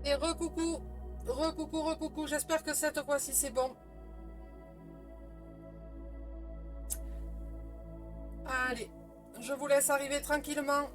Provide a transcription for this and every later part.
Et recoucou, recoucou, recoucou, j'espère que cette fois-ci c'est bon. Allez, je vous laisse arriver tranquillement.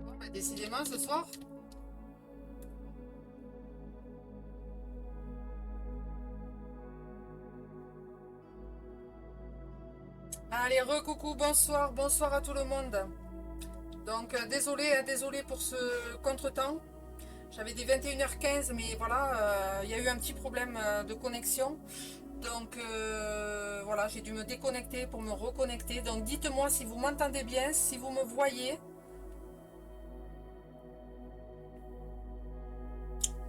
Bon, bah, décidément, ce soir. Allez, recoucou, bonsoir, bonsoir à tout le monde. Donc, désolé, désolé pour ce contretemps. J'avais dit 21h15, mais voilà, il y a eu un petit problème de connexion. Donc, voilà, j'ai dû me déconnecter pour me reconnecter. Donc, dites-moi si vous m'entendez bien, si vous me voyez.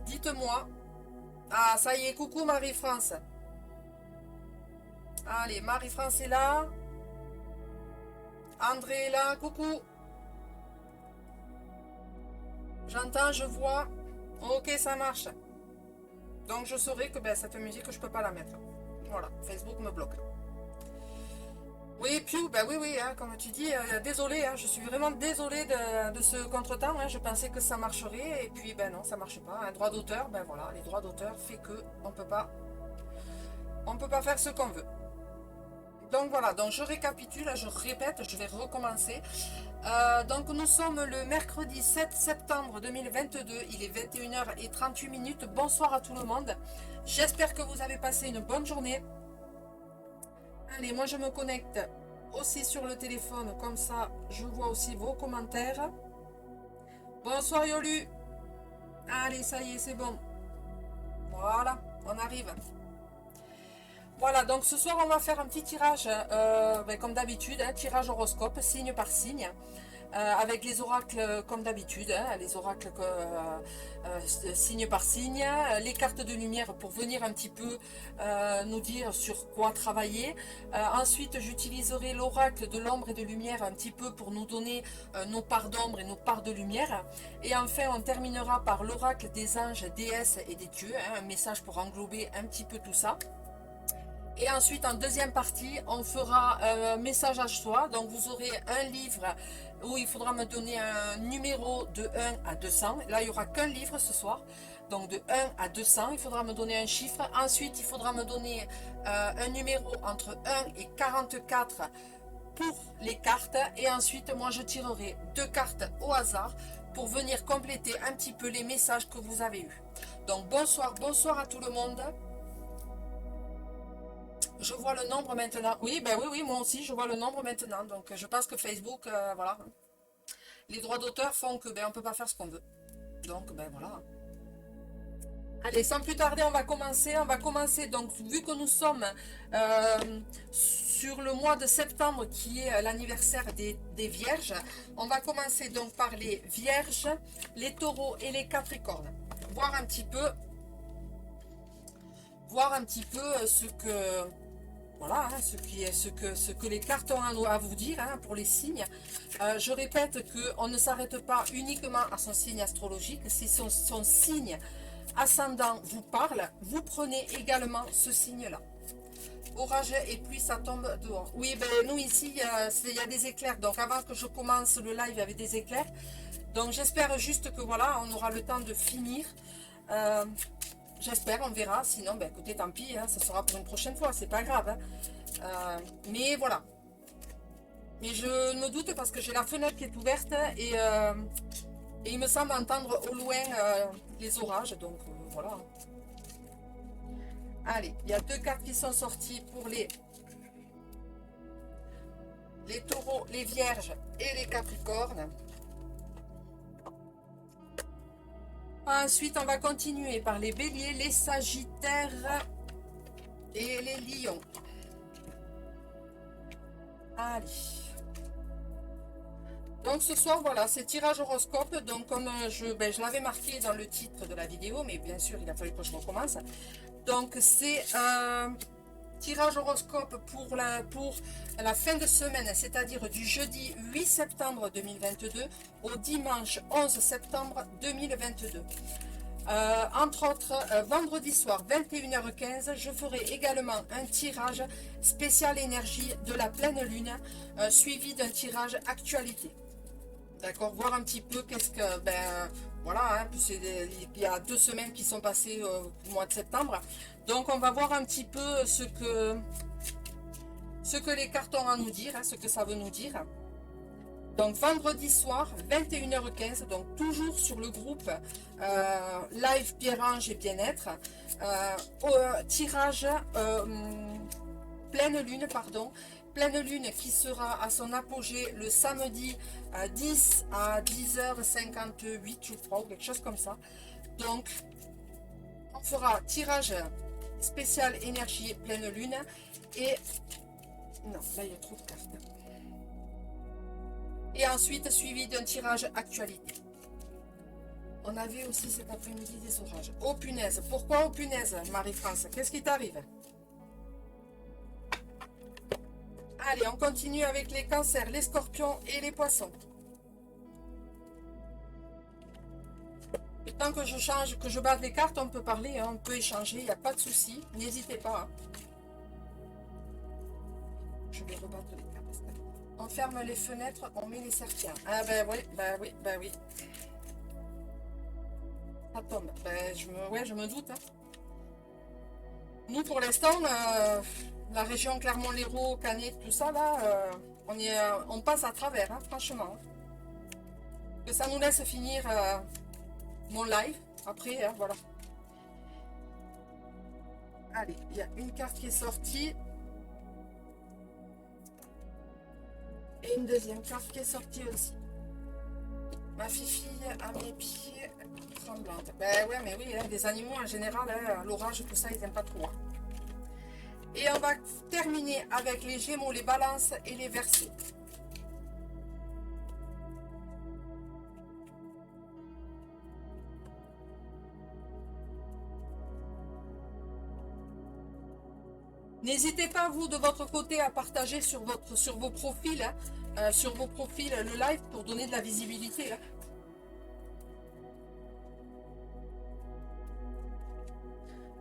Dites-moi. Ah, ça y est, coucou Marie-France. Allez, Marie-France est là. André est là, coucou. J'entends, je vois. Ok, ça marche. Donc je saurai que ben, cette musique, je peux pas la mettre. Voilà, Facebook me bloque. Oui, Pew, ben oui, oui, hein, comme tu dis, désolé, hein, je suis vraiment désolée de ce contretemps. Hein, je pensais que ça marcherait et puis ben non, ça marche pas. Un droit d'auteur, ben voilà, les droits d'auteur fait que on peut pas faire ce qu'on veut. Donc voilà, donc je récapitule, je répète, je vais recommencer. Donc nous sommes le mercredi 7 septembre 2022, il est 21h38. Bonsoir à tout le monde. J'espère que vous avez passé une bonne journée. Allez, moi je me connecte aussi sur le téléphone, comme ça je vois aussi vos commentaires. Bonsoir Yolu. Allez, ça y est, c'est bon. Voilà, on arrive. Voilà, donc ce soir on va faire un petit tirage, ben, comme d'habitude, hein, tirage horoscope, signe par signe, avec les oracles comme d'habitude, hein, les oracles signe par signe, les cartes de lumière pour venir un petit peu nous dire sur quoi travailler. Ensuite, j'utiliserai l'oracle de l'ombre et de lumière un petit peu pour nous donner nos parts d'ombre et nos parts de lumière. Et enfin, on terminera par l'oracle des anges, déesses et des dieux, hein, un message pour englober un petit peu tout ça. Et ensuite, en deuxième partie, on fera un message à soi. Donc, vous aurez un livre où il faudra me donner un numéro de 1 à 200. Là, il n'y aura qu'un livre ce soir. Donc, de 1 à 200, il faudra me donner un chiffre. Ensuite, il faudra me donner un numéro entre 1 et 44 pour les cartes. Et ensuite, moi, je tirerai deux cartes au hasard pour venir compléter un petit peu les messages que vous avez eus. Donc, bonsoir, bonsoir à tout le monde. Je vois le nombre maintenant. Oui, ben oui, oui, moi aussi, je vois le nombre maintenant. Donc, je pense que Facebook, voilà. Les droits d'auteur font que ben, on peut pas faire ce qu'on veut. Donc, ben voilà. Allez, sans plus tarder, on va commencer. On va commencer, donc, vu que nous sommes sur le mois de septembre, qui est l'anniversaire des Vierges, on va commencer donc par les Vierges, les Taureaux et les Capricornes. Voir un petit peu, voir un petit peu ce que voilà, hein, ce que les cartes ont à vous dire, hein, pour les signes. Je répète qu'on ne s'arrête pas uniquement à son signe astrologique. Si son signe ascendant vous parle, vous prenez également ce signe-là. Orage et pluie, ça tombe dehors. Oui, ben nous ici, il y a des éclairs. Donc avant que je commence le live, il y avait des éclairs. Donc j'espère juste que voilà, on aura le temps de finir. Euh, J'espère, on verra. Sinon, ben écoutez, tant pis, hein, ça sera pour une prochaine fois, c'est pas grave. Hein. Mais voilà. Mais je me doute parce que j'ai la fenêtre qui est ouverte et il me semble entendre au loin les orages. Donc voilà. Allez, il y a deux cartes qui sont sorties pour les taureaux, les vierges et les capricornes. Ensuite, on va continuer par les béliers, les sagittaires et les lions. Allez. Donc ce soir, voilà, c'est tirage horoscope. Donc comme je l'avais marqué dans le titre de la vidéo, mais bien sûr, il a fallu que je recommence. Donc c'est tirage horoscope pour la fin de semaine, c'est-à-dire du jeudi 8 septembre 2022 au dimanche 11 septembre 2022. Entre autres, vendredi soir 21h15, je ferai également un tirage spécial énergie de la pleine lune, suivi d'un tirage actualité. D'accord, voir un petit peu qu'est-ce que, voilà, hein, il y a 2 semaines qui sont passées au mois de septembre. Donc on va voir un petit peu ce que les cartes ont à nous dire, hein, ce que ça veut nous dire. Donc vendredi soir, 21h15, donc toujours sur le groupe Live Pierre-Ange et Bien-être, tirage pleine lune, pleine lune qui sera à son apogée le samedi 10 à 10h58, je crois, ou quelque chose comme ça. Donc on fera tirage spécial énergie pleine lune et... Non, là il y a trop de cartes. Et ensuite suivi d'un tirage actualité. On avait aussi cet après-midi des orages. Oh punaise, pourquoi oh punaise, Marie-France? Qu'est-ce qui t'arrive? Allez, on continue avec les cancers, les scorpions et les poissons. Et tant que je change, que je bats les cartes, on peut parler, hein, on peut échanger, il n'y a pas de souci. N'hésitez pas. Hein. Je vais rebattre les cartes. On ferme les fenêtres, on met les serpillères. Ah ben oui, ben oui. Ça tombe. Ben, je me doute. Hein. Nous, pour l'instant, la région Clermont-Lérault, Canet, tout ça, là, on passe à travers, hein, franchement. Que ça nous laisse finir mon live. Après, hein, voilà. Allez, il y a une carte qui est sortie. Et une deuxième carte qui est sortie aussi. Ma fille à mes pieds tremblante. Ben ouais, mais oui, hein, les animaux en général, hein, l'orage, tout ça, ils n'aiment pas trop. Hein. Et on va terminer avec les Gémeaux, les Balances et les Verseaux. N'hésitez pas, vous, de votre côté, à partager sur vos profils, hein, le live pour donner de la visibilité. Hein.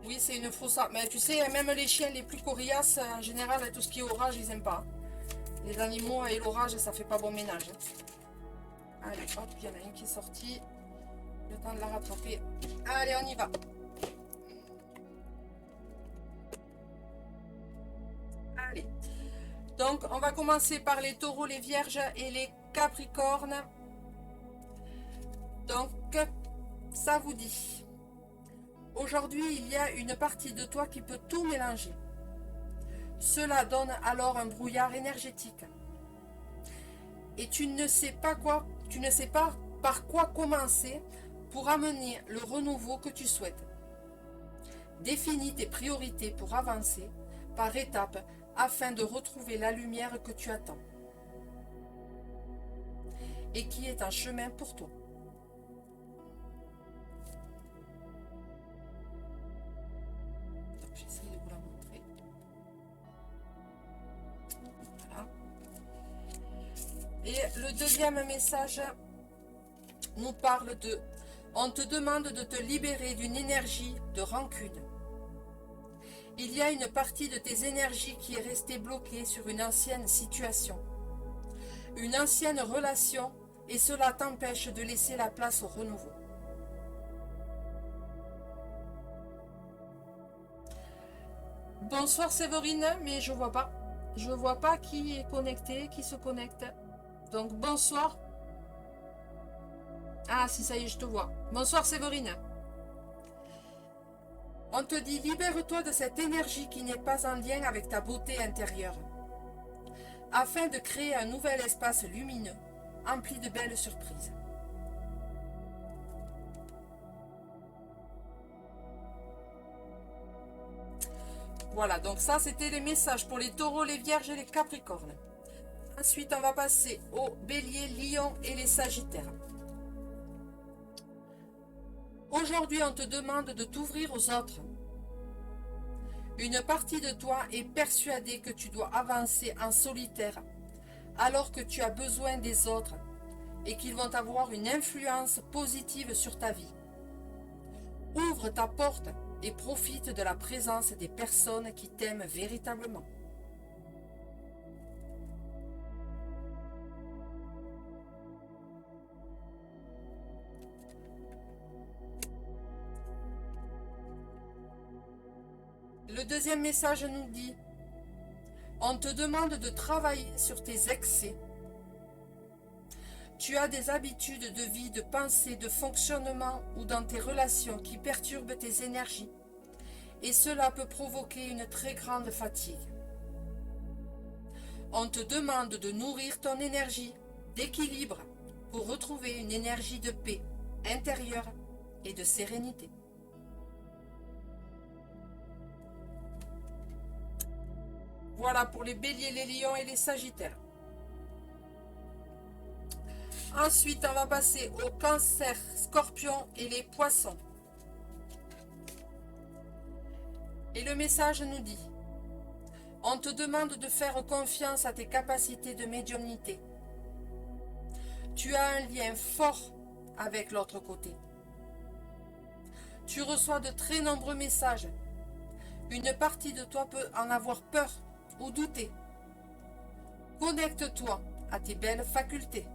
Oui, c'est une fausse. Mais tu sais, même les chiens les plus coriaces, en général, tout ce qui est orage, ils n'aiment pas. Les animaux et l'orage, ça fait pas bon ménage. Hein. Allez, hop, il y en a une qui est sortie. Le temps de la rattraper. Allez, on y va. Allez. Donc, on va commencer par les taureaux, les vierges et les capricornes. Donc, ça vous dit. Aujourd'hui, il y a une partie de toi qui peut tout mélanger. Cela donne alors un brouillard énergétique. Et tu ne sais pas par quoi commencer pour amener le renouveau que tu souhaites. Définis tes priorités pour avancer par étapes afin de retrouver la lumière que tu attends et qui est un chemin pour toi. J'essaie de vous la montrer. Voilà. Et le deuxième message nous parle de: on te demande de te libérer d'une énergie de rancune. Il y a une partie de tes énergies qui est restée bloquée sur une ancienne situation, une ancienne relation, et cela t'empêche de laisser la place au renouveau. Bonsoir Séverine, mais je vois pas. Je vois pas qui est connecté, qui se connecte. Donc bonsoir. Ah si, ça y est, je te vois. Bonsoir Séverine. On te dit: libère-toi de cette énergie qui n'est pas en lien avec ta beauté intérieure, afin de créer un nouvel espace lumineux, empli de belles surprises. Voilà, donc ça c'était les messages pour les taureaux, les vierges et les capricornes. Ensuite, on va passer aux béliers, lions et les sagittaires. Aujourd'hui, on te demande de t'ouvrir aux autres. Une partie de toi est persuadée que tu dois avancer en solitaire, alors que tu as besoin des autres et qu'ils vont avoir une influence positive sur ta vie. Ouvre ta porte et profite de la présence des personnes qui t'aiment véritablement. Le deuxième message nous dit, on te demande de travailler sur tes excès. Tu as des habitudes de vie, de pensée, de fonctionnement ou dans tes relations qui perturbent tes énergies. Et cela peut provoquer une très grande fatigue. On te demande de nourrir ton énergie d'équilibre pour retrouver une énergie de paix intérieure et de sérénité. Voilà pour les béliers, les lions et les sagittaires. Ensuite, on va passer au cancer, scorpion et les poissons. Et le message nous dit, on te demande de faire confiance à tes capacités de médiumnité. Tu as un lien fort avec l'autre côté. Tu reçois de très nombreux messages. Une partie de toi peut en avoir peur ou douter. Connecte-toi à tes belles facultés.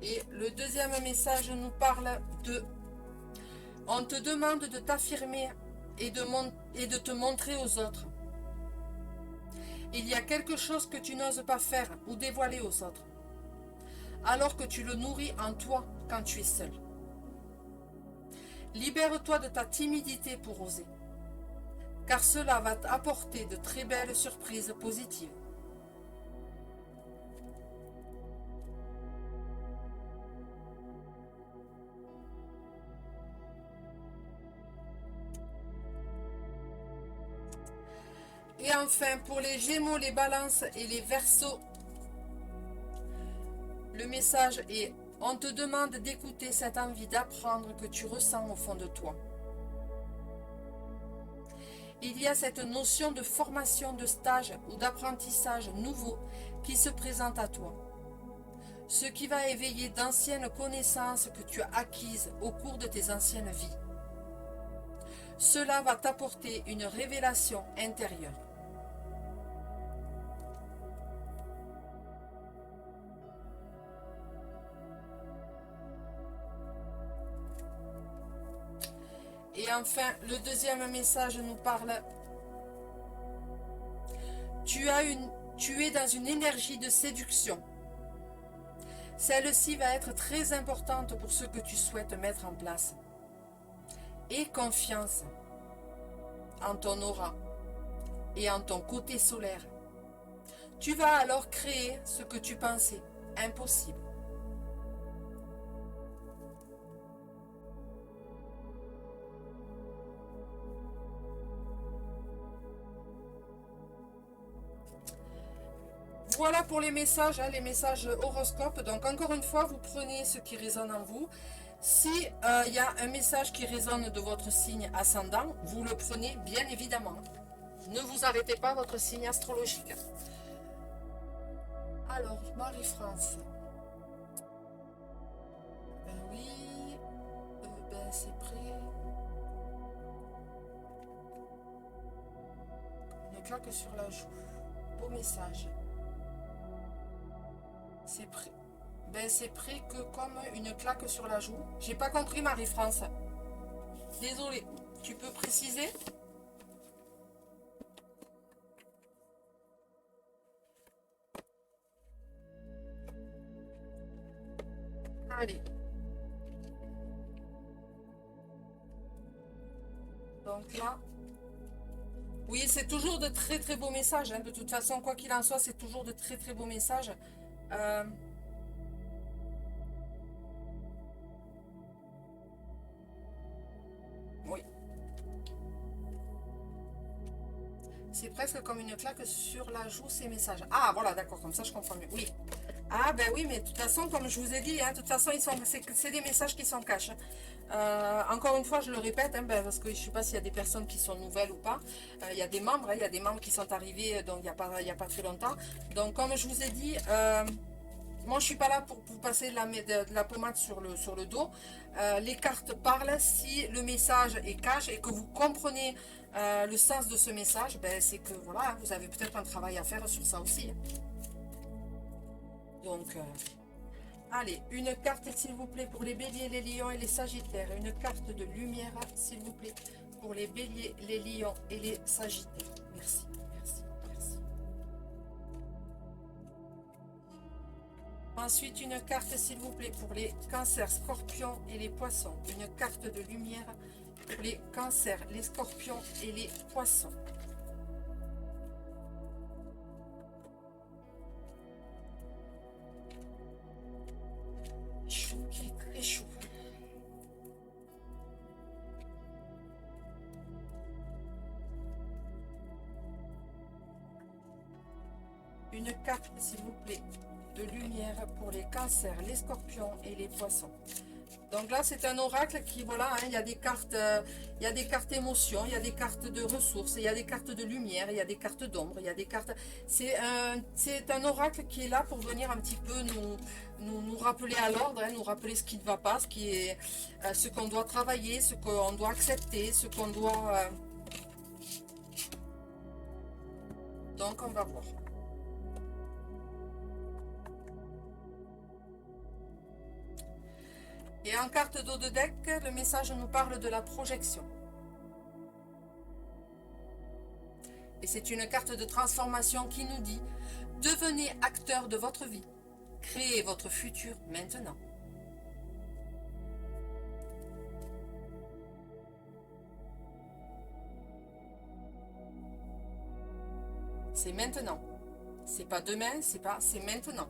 Et le deuxième message nous parle de... On te demande de t'affirmer et de te montrer aux autres. Il y a quelque chose que tu n'oses pas faire ou dévoiler aux autres, alors que tu le nourris en toi quand tu es seul. Libère-toi de ta timidité pour oser, car cela va t'apporter de très belles surprises positives. Et enfin, pour les Gémeaux, les Balances et les Verseaux, le message est: on te demande d'écouter cette envie d'apprendre que tu ressens au fond de toi. Il y a cette notion de formation, de stage ou d'apprentissage nouveau qui se présente à toi, ce qui va éveiller d'anciennes connaissances que tu as acquises au cours de tes anciennes vies. Cela va t'apporter une révélation intérieure. Et enfin, le deuxième message nous parle: tu es dans une énergie de séduction. Celle-ci va être très importante pour ce que tu souhaites mettre en place. Aie confiance en ton aura et en ton côté solaire. Tu vas alors créer ce que tu pensais impossible. Voilà pour les messages horoscopes. Donc encore une fois, vous prenez ce qui résonne en vous. Si y a un message qui résonne de votre signe ascendant, vous le prenez bien évidemment. Ne vous arrêtez pas à votre signe astrologique. Alors, Marie-France. Ben oui, ben c'est prêt. Une claque sur la joue. Beau message. C'est prêt. Ben c'est prêt que comme une claque sur la joue. J'ai pas compris, Marie-France. Désolée. Tu peux préciser? Allez. Donc là. Oui, c'est toujours de très très beaux messages. Hein. De toute façon, quoi qu'il en soit, c'est toujours de très très beaux messages. Oui. C'est presque comme une claque sur la joue, ces messages. Ah, voilà, d'accord, comme ça je comprends mieux. Oui. Ah ben oui, mais de toute façon, comme je vous ai dit, hein, de toute façon, c'est des messages qui sont cachés. Encore une fois, je le répète, hein, ben, parce que je ne sais pas s'il y a des personnes qui sont nouvelles ou pas. Il y a des membres, hein, il y a des membres qui sont arrivés donc, il y a pas très longtemps. Donc comme je vous ai dit, moi je suis pas là pour vous passer de la pommade sur le dos. Les cartes parlent. Si le message est cash et que vous comprenez le sens de ce message, ben, c'est que voilà, vous avez peut-être un travail à faire sur ça aussi, hein. Donc, allez, une carte s'il vous plaît pour les béliers, les lions et les sagittaires. Une carte de lumière s'il vous plaît pour les béliers, les lions et les sagittaires. Merci, merci, merci. Ensuite, une carte s'il vous plaît pour les cancers, scorpions et les poissons. Une carte de lumière pour les cancers, les scorpions et les poissons. Chaud, il est très chaud. Une carte, s'il vous plaît, de lumière pour les cancers, les scorpions et les poissons. Donc là, c'est un oracle qui, voilà, hein, il y a des cartes émotions, il y a des cartes de ressources, il y a des cartes de lumière, il y a des cartes d'ombre, il y a des cartes... C'est un oracle qui est là pour venir un petit peu nous rappeler à l'ordre, hein, nous rappeler ce qui ne va pas, ce qu'on doit travailler, ce qu'on doit accepter, ce qu'on doit... Donc, on va voir. Et en carte d'eau de deck, le message nous parle de la projection. Et c'est une carte de transformation qui nous dit « Devenez acteur de votre vie. Créez votre futur maintenant. » C'est maintenant. C'est pas demain, c'est maintenant.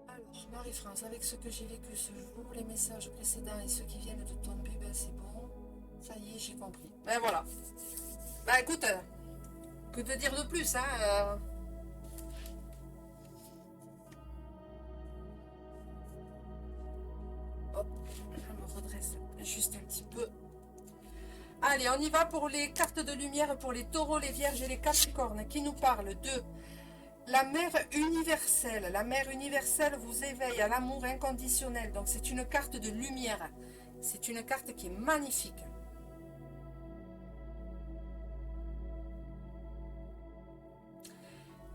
Alors, Marie-France, avec ce que j'ai vécu ce jour, les messages précédents et ceux qui viennent de tomber, ben c'est bon. Ça y est, j'ai compris. Ben voilà. Ben écoute, que te dire de plus, hein Hop, je me redresse juste un petit peu. Allez, on y va pour les cartes de lumière pour les taureaux, les vierges et les capricornes qui nous parlent de la mère universelle. La mère universelle vous éveille à l'amour inconditionnel. Donc c'est une carte de lumière. C'est une carte qui est magnifique.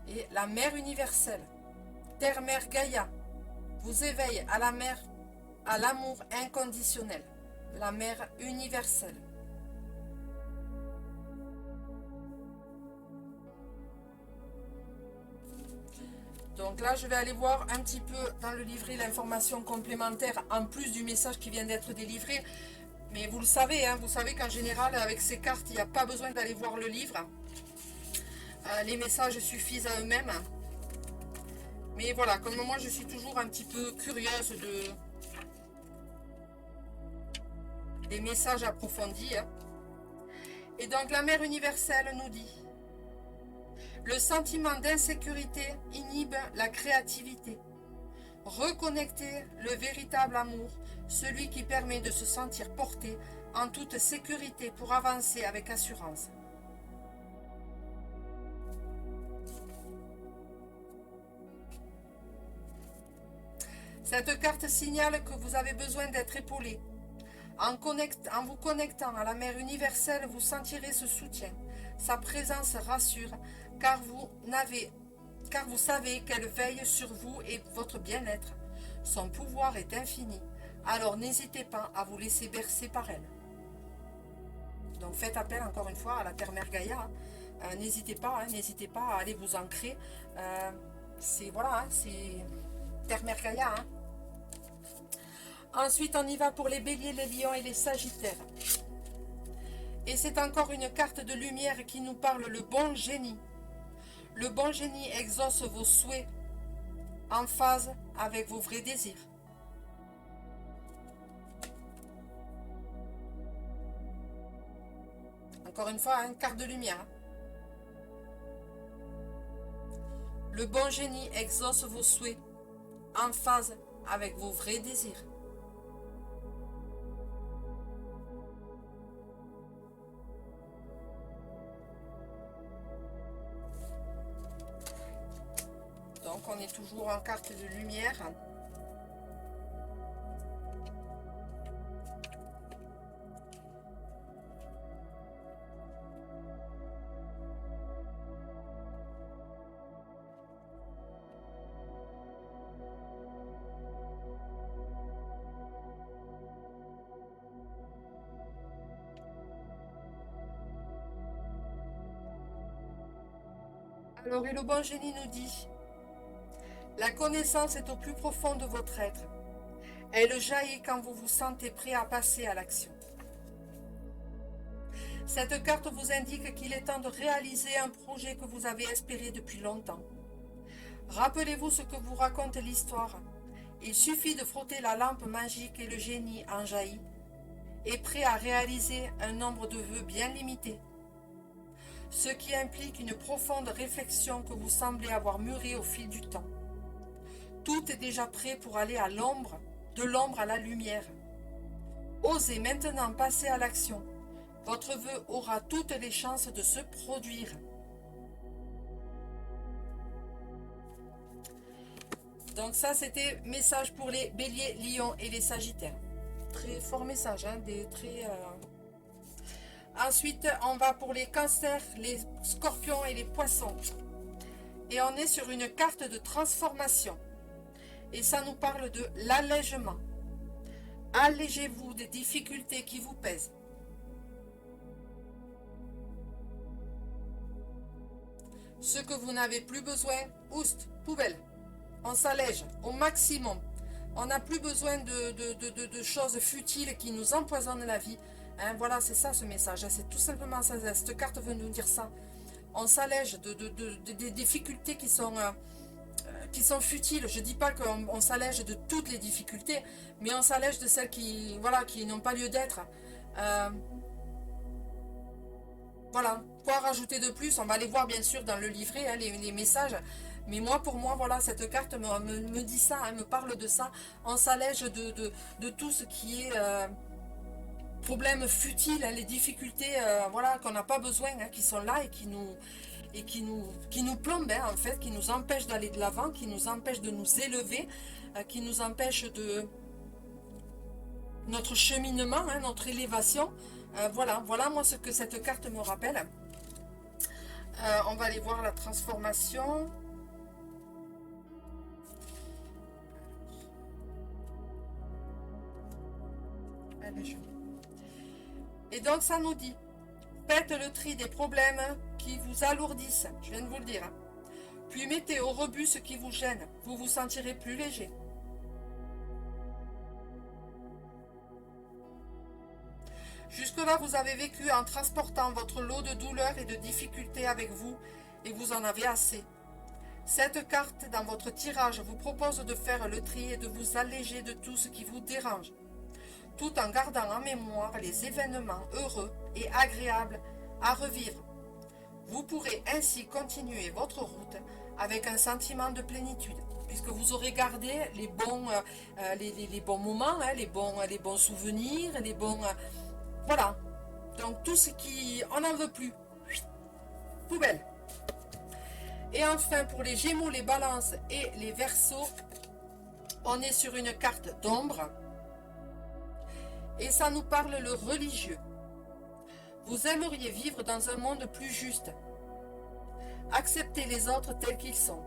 Et la mère universelle, Terre-Mère Gaïa, vous éveille à la mer, à l'amour inconditionnel. La mère universelle. Donc là, je vais aller voir un petit peu dans le livret l'information complémentaire en plus du message qui vient d'être délivré. Mais vous le savez, hein, vous savez qu'en général, avec ces cartes, il n'y a pas besoin d'aller voir le livre. Les messages suffisent à eux-mêmes. Mais voilà, comme moi, je suis toujours un petit peu curieuse des messages approfondis, hein. Et donc, la mère universelle nous dit: le sentiment d'insécurité inhibe la créativité. Reconnectez le véritable amour, celui qui permet de se sentir porté en toute sécurité pour avancer avec assurance. Cette carte signale que vous avez besoin d'être épaulé. En vous connectant à la mère universelle, vous sentirez ce soutien. Sa présence rassure, car vous savez qu'elle veille sur vous et votre bien-être. Son pouvoir est infini, alors n'hésitez pas à vous laisser bercer par elle. Donc faites appel encore une fois à la Terre-Mère Gaïa. N'hésitez pas à aller vous ancrer. C'est voilà, c'est Terre-Mère Gaïa. Ensuite, on y va pour les béliers, les lions et les sagittaires. Et c'est encore une carte de lumière qui nous parle le bon génie. Le bon génie exauce vos souhaits en phase avec vos vrais désirs. Encore une fois, une carte de lumière. Le bon génie exauce vos souhaits en phase avec vos vrais désirs. Donc on est toujours en carte de lumière. Alors, et le bon génie nous dit, la connaissance est au plus profond de votre être. Elle jaillit quand vous vous sentez prêt à passer à l'action. Cette carte vous indique qu'il est temps de réaliser un projet que vous avez espéré depuis longtemps. Rappelez-vous ce que vous raconte l'histoire. Il suffit de frotter la lampe magique et le génie en jaillit, est prêt à réaliser un nombre de vœux bien limité. Ce qui implique une profonde réflexion que vous semblez avoir mûrie au fil du temps. Tout est déjà prêt pour aller à l'ombre, de l'ombre à la lumière. Osez maintenant passer à l'action. Votre vœu aura toutes les chances de se produire. Donc ça, c'était message pour les béliers, lions et les sagittaires. Très fort message, hein, des très... Ensuite, on va pour les cancers, les scorpions et les poissons. Et on est sur une carte de transformation. Et ça nous parle de l'allègement. Allégez-vous des difficultés qui vous pèsent. Ce que vous n'avez plus besoin, oust, poubelle. On s'allège au maximum. On n'a plus besoin de choses futiles qui nous empoisonnent la vie. Hein, voilà, c'est ça ce message. C'est tout simplement ça. Cette carte veut nous dire ça. On s'allège des difficultés qui sont futiles. Je ne dis pas qu'on s'allège de toutes les difficultés, mais on s'allège de celles qui, voilà, qui n'ont pas lieu d'être. Voilà. Quoi rajouter de plus? On va les voir bien sûr dans le livret, hein, les messages. Mais moi, pour moi, voilà, cette carte me dit ça, hein, me parle de ça. On s'allège de tout ce qui est problèmes futiles, hein, les difficultés, voilà, qu'on n'a pas besoin, hein, qui sont là et qui nous plombent, hein, en fait, qui nous empêchent d'aller de l'avant, qui nous empêchent de nous élever, qui nous empêchent de notre cheminement, hein, notre élévation. Voilà moi ce que cette carte me rappelle. On va aller voir la transformation. Et donc ça nous dit, faites le tri des problèmes qui vous alourdissent, je viens de vous le dire. Puis mettez au rebut ce qui vous gêne, vous vous sentirez plus léger. Jusque-là, vous avez vécu en transportant votre lot de douleurs et de difficultés avec vous, et vous en avez assez. Cette carte, dans votre tirage, vous propose de faire le tri et de vous alléger de tout ce qui vous dérange, tout en gardant en mémoire les événements heureux et agréables à revivre. Vous pourrez ainsi continuer votre route avec un sentiment de plénitude, puisque vous aurez gardé les bons moments, hein, les bons souvenirs, les bons... voilà. Donc tout ce qui... on n'en veut plus. Poubelle. Et enfin, pour les Gémeaux, les Balances et les Verseaux, on est sur une carte d'ombre. Et ça nous parle le religieux. Vous aimeriez vivre dans un monde plus juste. Acceptez les autres tels qu'ils sont.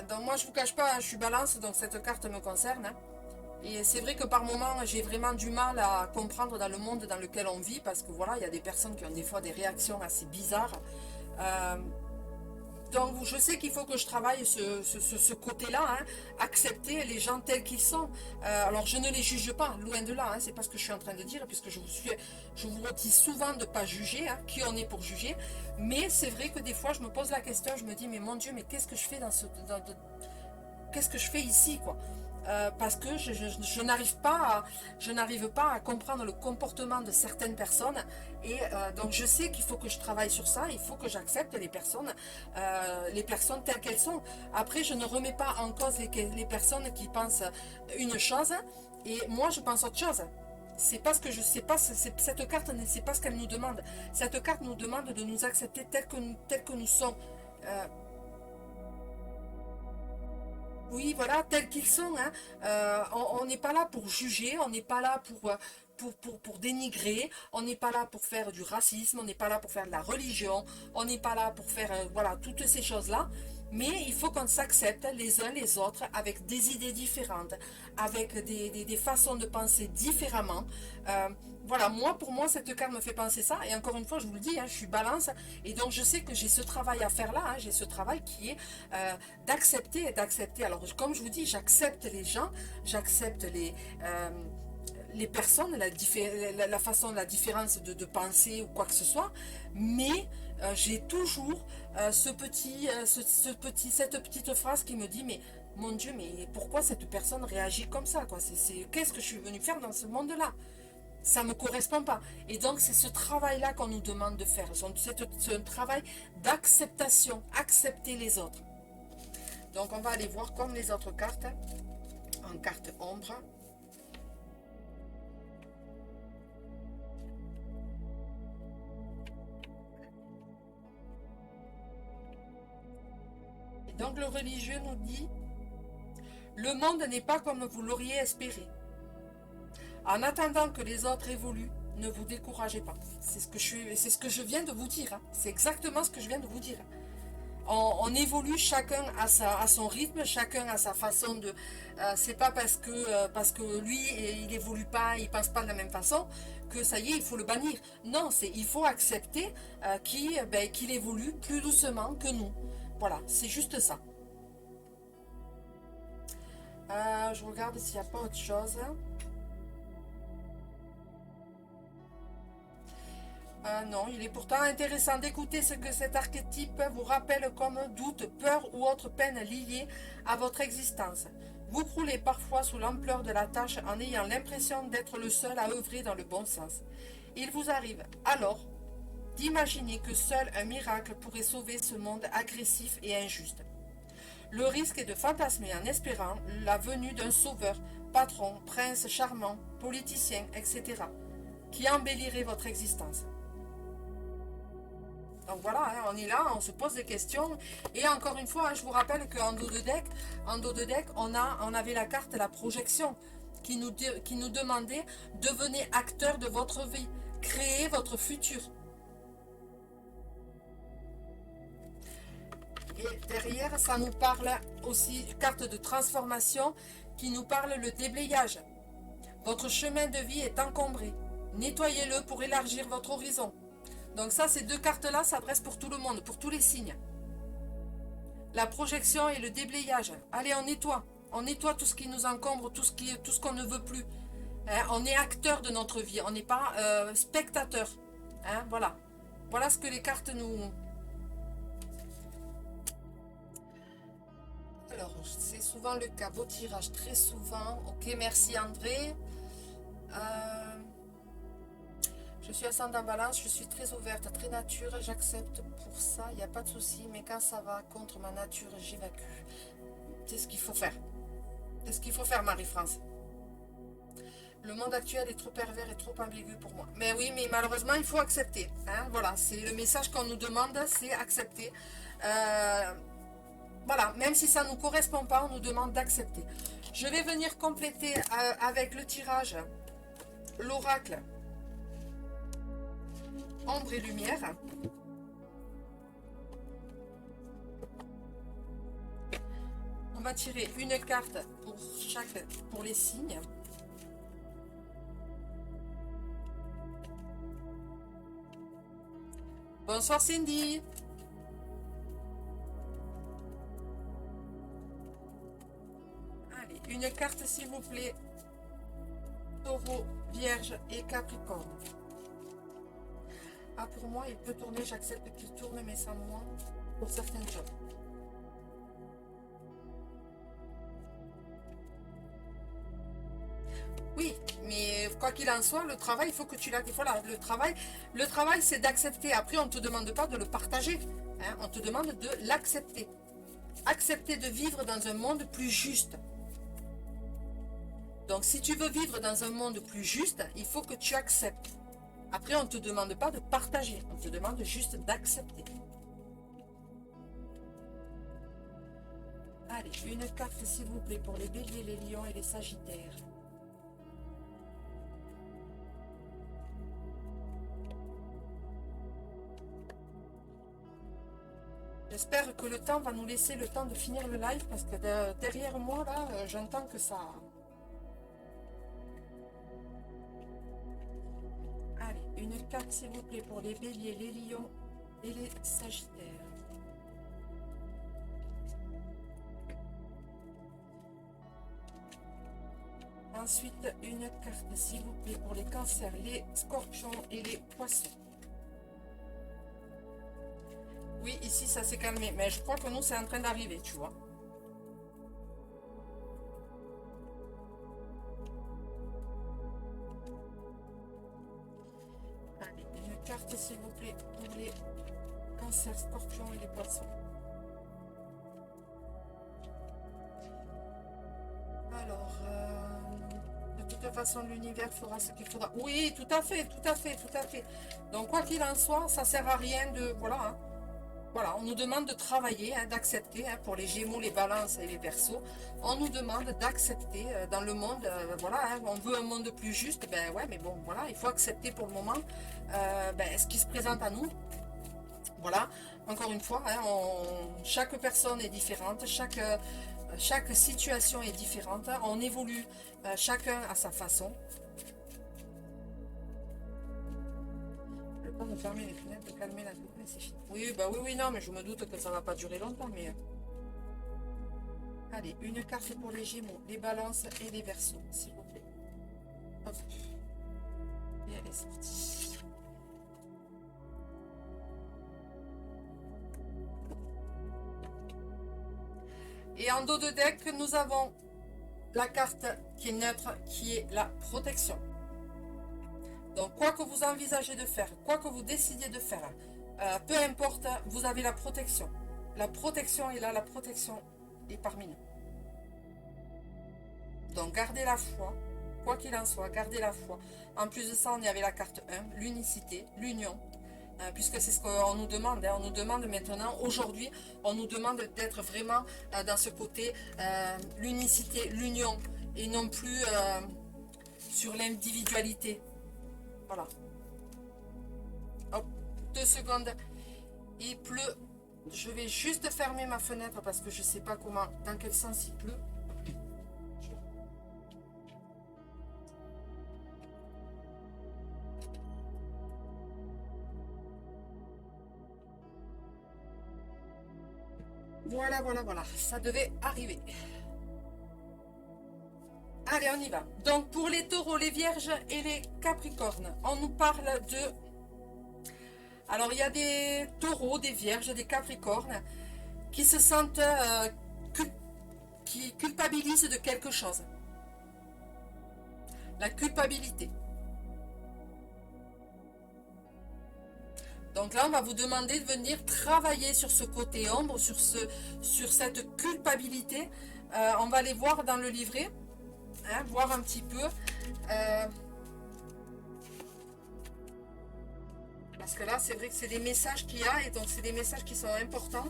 Donc moi je vous cache pas, hein, je suis balance, donc cette carte me concerne. Hein. Et c'est vrai que par moments j'ai vraiment du mal à comprendre dans le monde dans lequel on vit, parce que voilà, il y a des personnes qui ont des fois des réactions assez bizarres. Donc je sais qu'il faut que je travaille ce côté-là, hein, accepter les gens tels qu'ils sont. Alors je ne les juge pas, loin de là, hein, c'est pas ce que je suis en train de dire, puisque je vous redis souvent de ne pas juger, hein, qui on est pour juger. Mais c'est vrai que des fois je me pose la question, je me dis mais mon Dieu, mais qu'est-ce que je fais qu'est-ce que je fais ici, quoi? parce que je n'arrive pas à comprendre le comportement de certaines personnes et donc je sais qu'il faut que je travaille sur ça, il faut que j'accepte les personnes telles qu'elles sont. Après, je ne remets pas en cause les personnes qui pensent une chose et moi je pense autre chose. C'est parce que je sais pas, cette carte, c'est pas ce qu'elle nous demande. Cette carte nous demande de nous accepter tels que nous sommes. Euh, Oui, voilà, tels qu'ils sont, hein. On n'est pas là pour juger, on n'est pas là pour dénigrer, on n'est pas là pour faire du racisme, on n'est pas là pour faire de la religion, on n'est pas là pour faire voilà, toutes ces choses-là. Mais il faut qu'on s'accepte les uns les autres avec des idées différentes, avec des façons de penser différemment. Euh, voilà, moi, pour moi, cette carte me fait penser ça. Et encore une fois, je vous le dis, hein, je suis balance. Et donc, je sais que j'ai ce travail à faire là. Hein, j'ai ce travail qui est d'accepter et d'accepter. Alors, comme je vous dis, j'accepte les gens, j'accepte les personnes, la façon, la différence de penser ou quoi que ce soit, mais j'ai toujours cette petite phrase qui me dit, mais mon Dieu, mais pourquoi cette personne réagit comme ça, quoi? Qu'est-ce que je suis venue faire dans ce monde-là? Ça ne me correspond pas. Et donc, c'est ce travail-là qu'on nous demande de faire. C'est un travail d'acceptation, accepter les autres. Donc, on va aller voir comme les autres cartes, en carte ombre. Et donc, le religieux nous dit, le monde n'est pas comme vous l'auriez espéré. En attendant que les autres évoluent, ne vous découragez pas. C'est ce que je viens de vous dire. Hein. C'est exactement ce que je viens de vous dire. On évolue chacun à son rythme, chacun à sa façon de. C'est pas parce que lui il évolue pas, il pense pas de la même façon que ça y est, il faut le bannir. Non, il faut accepter qu'il évolue plus doucement que nous. Voilà, c'est juste ça. Je regarde s'il n'y a pas autre chose. Non, il est pourtant intéressant d'écouter ce que cet archétype vous rappelle comme doute, peur ou autre peine liée à votre existence. Vous croulez parfois sous l'ampleur de la tâche en ayant l'impression d'être le seul à œuvrer dans le bon sens. Il vous arrive alors d'imaginer que seul un miracle pourrait sauver ce monde agressif et injuste. Le risque est de fantasmer en espérant la venue d'un sauveur, patron, prince charmant, politicien, etc., qui embellirait votre existence. Donc voilà, hein, on est là, on se pose des questions. Et encore une fois, hein, je vous rappelle qu'en dos de deck, on avait la carte la projection qui nous demandait devenez acteur de votre vie, créez votre futur. Et derrière, ça nous parle aussi, carte de transformation qui nous parle le déblayage. Votre chemin de vie est encombré. Nettoyez-le pour élargir votre horizon. Donc ça, ces deux cartes-là s'adressent pour tout le monde, pour tous les signes. La projection et le déblayage. Allez, on nettoie. On nettoie tout ce qui nous encombre, tout ce qu'on ne veut plus. Hein, on est acteur de notre vie, on n'est pas spectateur. Hein, voilà. Voilà ce que les cartes nous... Alors, c'est souvent le cas. Beau tirage, très souvent. Ok, merci André. Je suis ascendant balance, je suis très ouverte, très nature, j'accepte pour ça, il n'y a pas de souci, mais quand ça va contre ma nature, j'évacue. C'est ce qu'il faut faire. C'est ce qu'il faut faire, Marie-France. Le monde actuel est trop pervers et trop ambigu pour moi. Mais oui, mais malheureusement, il faut accepter. Hein, voilà, c'est le message qu'on nous demande, c'est accepter. Voilà, même si ça ne nous correspond pas, on nous demande d'accepter. Je vais venir compléter avec le tirage, l'oracle ombre et lumière. On va tirer une carte pour les signes. Bonsoir Cindy. Allez, une carte s'il vous plaît. Taureau, Vierge et Capricorne. Ah, pour moi, il peut tourner, j'accepte qu'il tourne, mais sans moi, pour certaines choses. quoi qu'il en soit, le travail, il faut que tu l'acceptes. Voilà, le travail c'est d'accepter. Après, on ne te demande pas de le partager. Hein, on te demande de l'accepter. Accepter de vivre dans un monde plus juste. Donc, si tu veux vivre dans un monde plus juste, il faut que tu acceptes. Après, on ne te demande pas de partager. On te demande juste d'accepter. Allez, une carte s'il vous plaît pour les béliers, les lions et les sagittaires. J'espère que le temps va nous laisser le temps de finir le live parce que derrière moi, là, j'entends que ça... Allez, une carte s'il vous plaît pour les béliers, les lions et les sagittaires. Ensuite, une carte s'il vous plaît pour les cancers, les scorpions et les poissons. Oui, ici ça s'est calmé, mais je crois que nous c'est en train d'arriver, tu vois. Allez, une carte s'il vous plaît pour les cancers, scorpions et les poissons. Alors, de toute façon l'univers fera ce qu'il faudra. Oui, tout à fait, tout à fait, tout à fait. Donc quoi qu'il en soit, ça sert à rien de... Voilà, hein. Voilà, on nous demande de travailler, hein, d'accepter, hein, pour les Gémeaux, les Balances et les Verseaux. On nous demande d'accepter dans le monde, voilà, hein, on veut un monde plus juste, ben ouais, mais bon, voilà, il faut accepter pour le moment ce qui se présente à nous. Voilà, encore une fois, hein, chaque personne est différente, chaque situation est différente, on évolue chacun à sa façon. De fermer les fenêtres, de calmer la double, c'est fini. Oui, bah oui, oui, non, mais je me doute que ça va pas durer longtemps, mais... Allez, une carte pour les Gémeaux, les Balances et les Verseaux, s'il vous plaît. Hop. Et elle est sortie. Et en dos de deck, nous avons la carte qui est neutre, qui est la protection. Donc, quoi que vous envisagez de faire, quoi que vous décidiez de faire, peu importe, vous avez la protection. La protection est là, la protection est parmi nous. Donc, gardez la foi, quoi qu'il en soit, gardez la foi. En plus de ça, on y avait la carte 1, l'unicité, l'union, puisque c'est ce qu'on nous demande. Hein. On nous demande maintenant, aujourd'hui, on nous demande d'être vraiment dans ce côté, l'unicité, l'union, et non plus sur l'individualité. Voilà. Hop, 2 secondes. Il pleut. Je vais juste fermer ma fenêtre parce que je ne sais pas comment, dans quel sens il pleut. Voilà, voilà, voilà. Ça devait arriver. Allez, on y va. Donc, pour les taureaux, les vierges et les capricornes, on nous parle de... Alors, il y a des taureaux, des vierges, des capricornes qui se sentent... qui culpabilisent de quelque chose. La culpabilité. Donc là, on va vous demander de venir travailler sur ce côté ombre, sur cette culpabilité. On va aller voir dans le livret. Hein, voir un petit peu parce que là c'est vrai que c'est des messages qu'il y a et donc c'est des messages qui sont importants.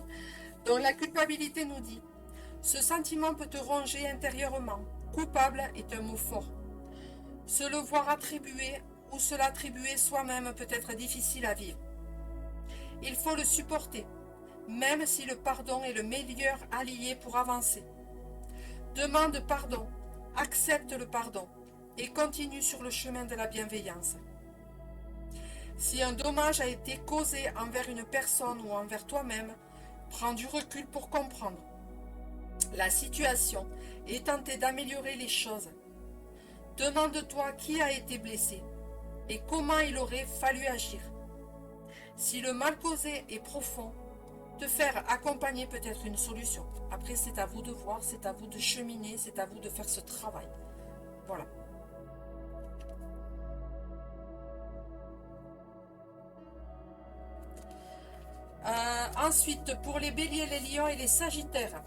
Donc la culpabilité nous dit: ce sentiment peut te ronger intérieurement. Coupable est un mot fort. Se le voir attribuer ou se l'attribuer soi-même peut être difficile à vivre. Il faut le supporter, même si le pardon est le meilleur allié pour avancer. Demande pardon. Accepte le pardon et continue sur le chemin de la bienveillance. Si un dommage a été causé envers une personne ou envers toi-même, prends du recul pour comprendre la situation et tenter d'améliorer les choses. Demande-toi qui a été blessé et comment il aurait fallu agir. Si le mal causé est profond, te faire accompagner peut être une solution. Après, c'est à vous de voir, c'est à vous de cheminer, c'est à vous de faire ce travail. Voilà. Ensuite, pour les béliers, les lions et les sagittaires.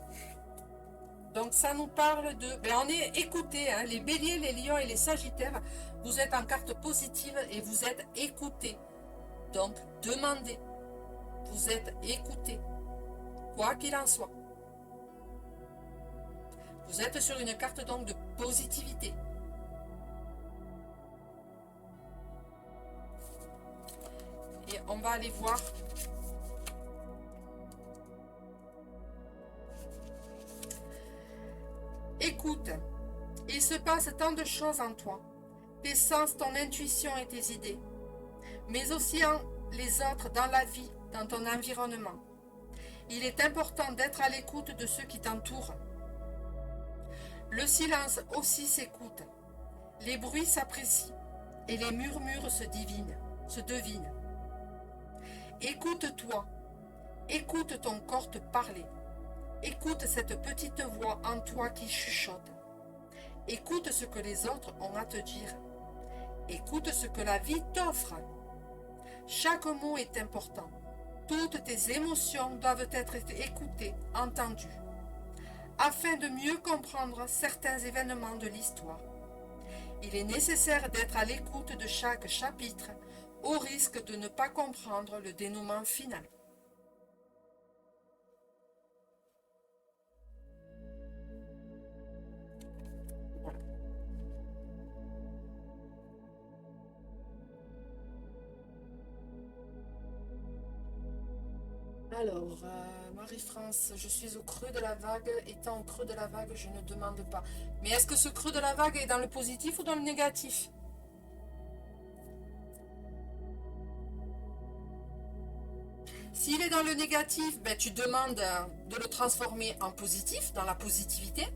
Donc ça nous parle de... Ben on est écoutés, hein, les béliers, les lions et les sagittaires. Vous êtes en carte positive et vous êtes écoutés. Donc demandez. Vous êtes écoutés. Quoi qu'il en soit. Vous êtes sur une carte donc de positivité. Et on va aller voir. Écoute, il se passe tant de choses en toi. Tes sens, ton intuition et tes idées. Mais aussi en les autres dans la vie, dans ton environnement. Il est important d'être à l'écoute de ceux qui t'entourent. Le silence aussi s'écoute. Les bruits s'apprécient et les murmures se devinent. Écoute-toi. Écoute ton corps te parler. Écoute cette petite voix en toi qui chuchote. Écoute ce que les autres ont à te dire. Écoute ce que la vie t'offre. Chaque mot est important. Toutes tes émotions doivent être écoutées, entendues, afin de mieux comprendre certains événements de l'histoire. Il est nécessaire d'être à l'écoute de chaque chapitre, au risque de ne pas comprendre le dénouement final. Alors, Marie-France, je suis au creux de la vague. Étant au creux de la vague, je ne demande pas. Mais est-ce que ce creux de la vague est dans le positif ou dans le négatif? S'il est dans le négatif, ben, tu demandes de le transformer en positif, dans la positivité.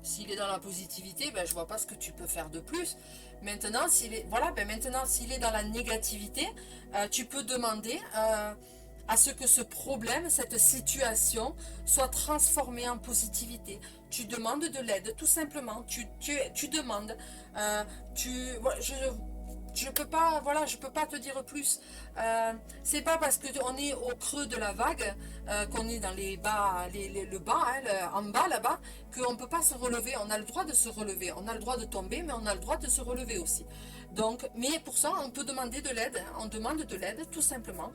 S'il est dans la positivité, ben, je ne vois pas ce que tu peux faire de plus. Maintenant, s'il est, voilà, ben, maintenant, s'il est dans la négativité, tu peux demander à ce que ce problème, cette situation, soit transformée en positivité. Tu demandes de l'aide, tout simplement. Tu demandes. Voilà, je peux pas, voilà, je peux pas te dire plus. C'est pas parce que on est au creux de la vague, qu'on est dans les bas, le bas, hein, en bas là-bas, qu'on peut pas se relever. On a le droit de se relever. On a le droit de tomber, mais on a le droit de se relever aussi. Donc, mais pour ça, on peut demander de l'aide. Hein, on demande de l'aide, tout simplement.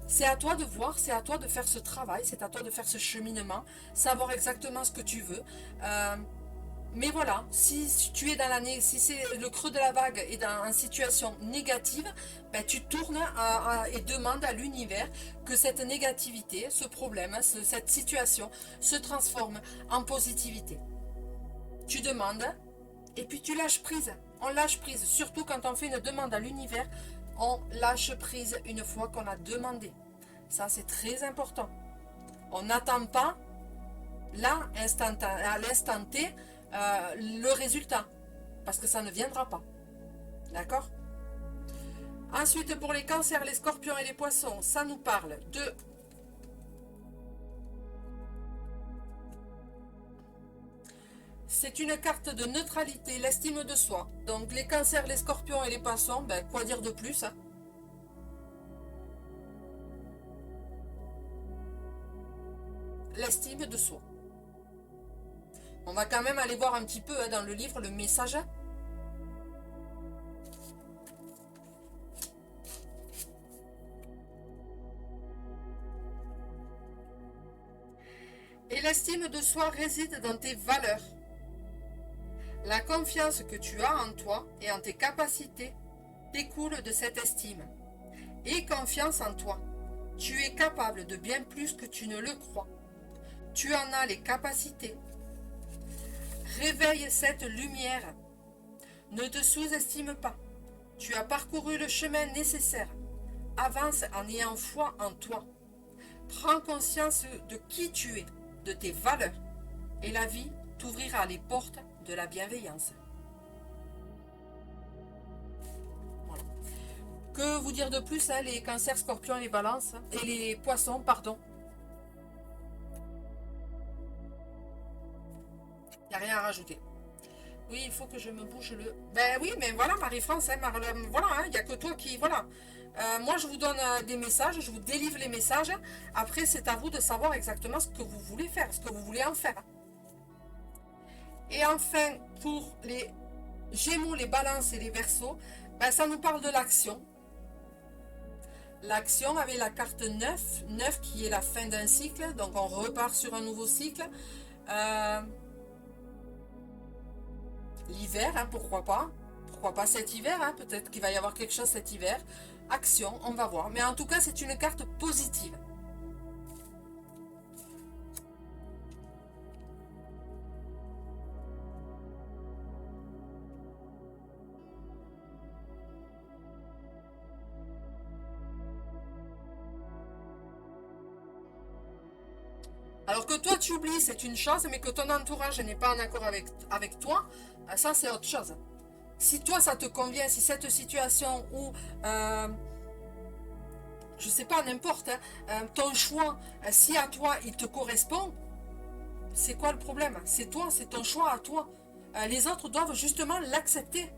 C'est à toi de voir, c'est à toi de faire ce travail, c'est à toi de faire ce cheminement, savoir exactement ce que tu veux. Mais voilà, si tu es dans l'année, si c'est le creux de la vague et dans une situation négative, ben tu tournes et demandes à l'univers que cette négativité, ce problème, cette situation se transforme en positivité. Tu demandes et puis tu lâches prise. On lâche prise, surtout quand on fait une demande à l'univers, on lâche prise une fois qu'on a demandé. Ça, c'est très important. On n'attend pas là, à l'instant T, le résultat, parce que ça ne viendra pas. D'accord? Ensuite, pour les cancers, les scorpions et les poissons, ça nous parle de... C'est une carte de neutralité, l'estime de soi. Donc les cancers, les scorpions et les poissons, ben, quoi dire de plus, hein? L'estime de soi. On va quand même aller voir un petit peu hein, dans le livre le message. Et l'estime de soi réside dans tes valeurs. La confiance que tu as en toi et en tes capacités découle de cette estime. Aie confiance en toi. Tu es capable de bien plus que tu ne le crois. Tu en as les capacités. Réveille cette lumière. Ne te sous-estime pas. Tu as parcouru le chemin nécessaire. Avance en ayant foi en toi. Prends conscience de qui tu es, de tes valeurs, et la vie t'ouvrira les portes de la bienveillance. Voilà. Que vous dire de plus, hein, les cancers, scorpions et les balances, et les poissons, pardon. Il n'y a rien à rajouter. Oui, il faut que je me bouge le... Ben oui, mais voilà, Marie-France, hein, voilà, il n'y a que toi qui... Voilà. Moi, je vous donne des messages, je vous délivre les messages. Après, c'est à vous de savoir exactement ce que vous voulez faire, ce que vous voulez en faire. Et enfin, pour les Gémeaux, les Balances et les Verseaux, ben, ça nous parle de l'action. L'action avec la carte 9, 9 qui est la fin d'un cycle, donc on repart sur un nouveau cycle. L'hiver, hein, pourquoi pas? Pourquoi pas cet hiver, hein, peut-être qu'il va y avoir quelque chose cet hiver. Action, on va voir. Mais en tout cas, c'est une carte positive. Alors que toi tu oublies, c'est une chose, mais que ton entourage n'est pas en accord avec toi, ça c'est autre chose. Si toi ça te convient, si cette situation où, je sais pas, n'importe, hein, ton choix, si à toi il te correspond, c'est quoi le problème? C'est toi, c'est ton choix à toi. Les autres doivent justement l'accepter.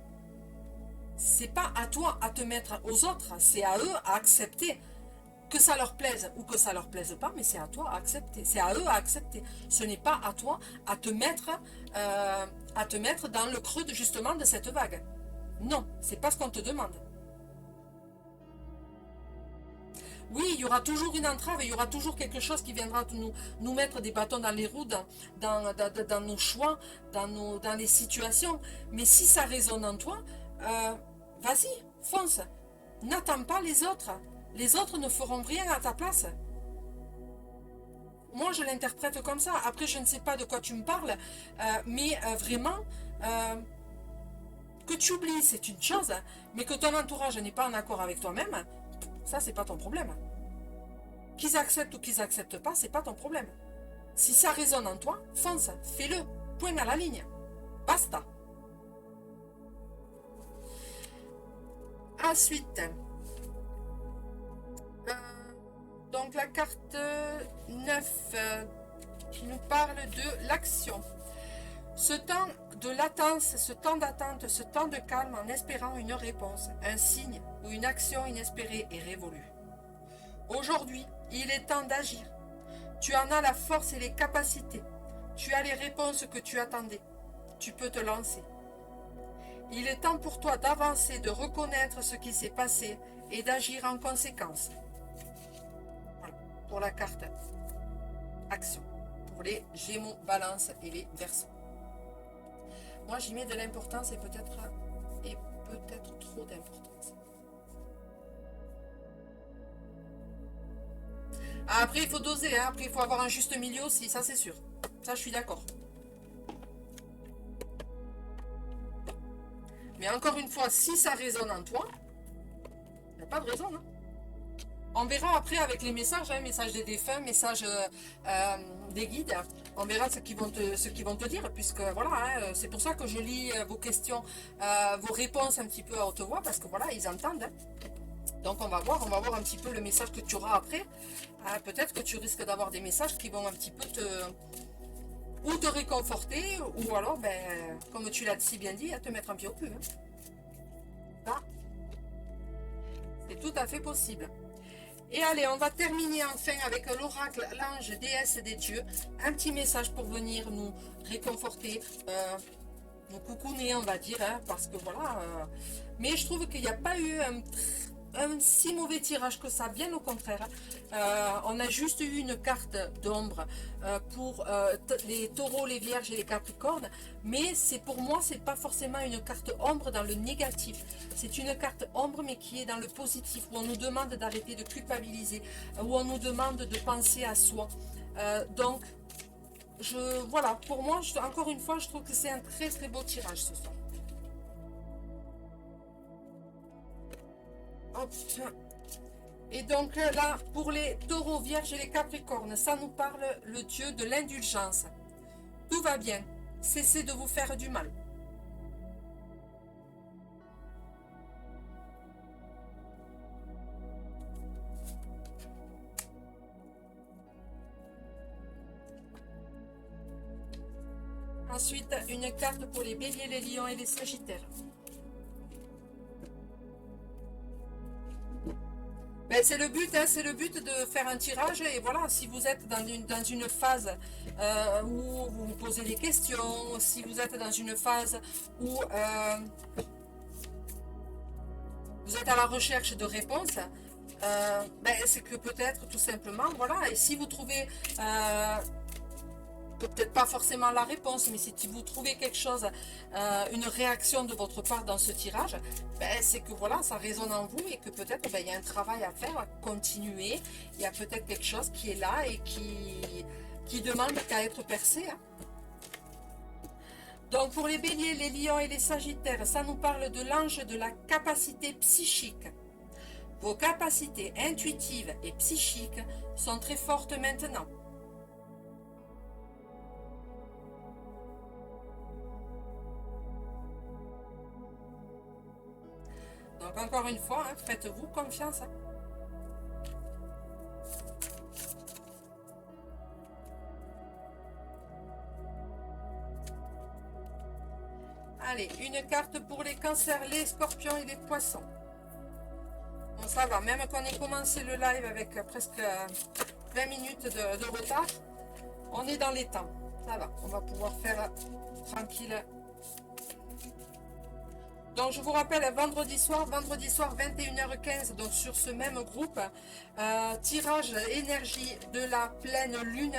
C'est pas à toi à te mettre aux autres, c'est à eux à accepter. Que ça leur plaise ou que ça leur plaise pas, mais c'est à toi à accepter. C'est à eux à accepter. Ce n'est pas à toi à te mettre dans le creux justement de cette vague. Non, c'est pas ce qu'on te demande. Oui, il y aura toujours une entrave, il y aura toujours quelque chose qui viendra nous mettre des bâtons dans les roues, dans nos choix, dans les situations. Mais si ça résonne en toi, vas-y, fonce. N'attends pas les autres. Les autres ne feront rien à ta place. Moi, je l'interprète comme ça. Après, je ne sais pas de quoi tu me parles, mais vraiment, que tu oublies, c'est une chose, mais que ton entourage n'est pas en accord avec toi-même, ça, c'est pas ton problème. Qu'ils acceptent ou qu'ils acceptent pas, c'est pas ton problème. Si ça résonne en toi, fonce, fais-le, point à la ligne. Basta. Ensuite, donc la carte 9 qui nous parle de l'action. Ce temps de latence, ce temps d'attente, ce temps de calme en espérant une réponse, un signe ou une action inespérée et révolue. Aujourd'hui, il est temps d'agir. Tu en as la force et les capacités. Tu as les réponses que tu attendais. Tu peux te lancer. Il est temps pour toi d'avancer, de reconnaître ce qui s'est passé et d'agir en conséquence. Voilà, pour la carte action, pour les Gémeaux, Balance et les Verseaux. Moi, j'y mets de l'importance et peut-être trop d'importance. Après, il faut doser, hein. Après, il faut avoir un juste milieu aussi, ça c'est sûr. Ça, je suis d'accord. Mais encore une fois, si ça résonne en toi, il n'y a pas de raison. Hein. On verra après avec les messages, hein, messages des défunts, messages des guides. On verra ce qu'ils vont te dire, puisque voilà, hein, c'est pour ça que je lis vos questions, vos réponses un petit peu à haute voix, parce que voilà, ils entendent. Hein. Donc on va voir un petit peu le message que tu auras après. Peut-être que tu risques d'avoir des messages qui vont un petit peu te réconforter, ou alors, ben, comme tu l'as si bien dit, te mettre un pied au cul. Hein. Ça, c'est tout à fait possible. Et allez, on va terminer enfin avec l'oracle, l'ange, déesse des dieux. Un petit message pour venir nous réconforter, nous coucouner, on va dire, hein, parce que voilà. Mais je trouve qu'il n'y a pas eu un si mauvais tirage que ça, bien au contraire. On a juste eu une carte d'ombre pour les taureaux, les vierges et les capricornes, mais c'est pour moi, c'est pas forcément une carte ombre dans le négatif. C'est une carte ombre, mais qui est dans le positif, où on nous demande d'arrêter de culpabiliser, où on nous demande de penser à soi. Donc, voilà, pour moi, encore une fois, je trouve que c'est un très très beau tirage ce soir. Hop. Et donc là, pour les taureaux, vierges et les capricornes, ça nous parle le dieu de l'indulgence. Tout va bien, cessez de vous faire du mal. Ensuite, une carte pour les béliers, les lions et les sagittaires. Ben, c'est le but de faire un tirage. Et voilà, si vous êtes dans une phase où vous vous posez des questions, si vous êtes dans une phase où vous êtes à la recherche de réponses, ben, c'est que peut-être tout simplement, voilà, et si vous trouvez peut-être pas forcément la réponse, mais si vous trouvez quelque chose, une réaction de votre part dans ce tirage, ben, c'est que voilà, ça résonne en vous et que peut-être ben, il y a un travail à faire, à continuer. Il y a peut-être quelque chose qui est là et qui demande qu'à être percé. Hein. Donc pour les béliers, les lions et les sagittaires, ça nous parle de l'ange de la capacité psychique. Vos capacités intuitives et psychiques sont très fortes maintenant. Donc encore une fois, hein, faites-vous confiance. Hein. Allez, une carte pour les cancers, les scorpions et les poissons. Bon, ça va, même qu'on ait commencé le live avec presque 20 minutes de retard, on est dans les temps. Ça va, on va pouvoir faire tranquille. Donc je vous rappelle, vendredi soir 21h15, donc sur ce même groupe, tirage énergie de la pleine lune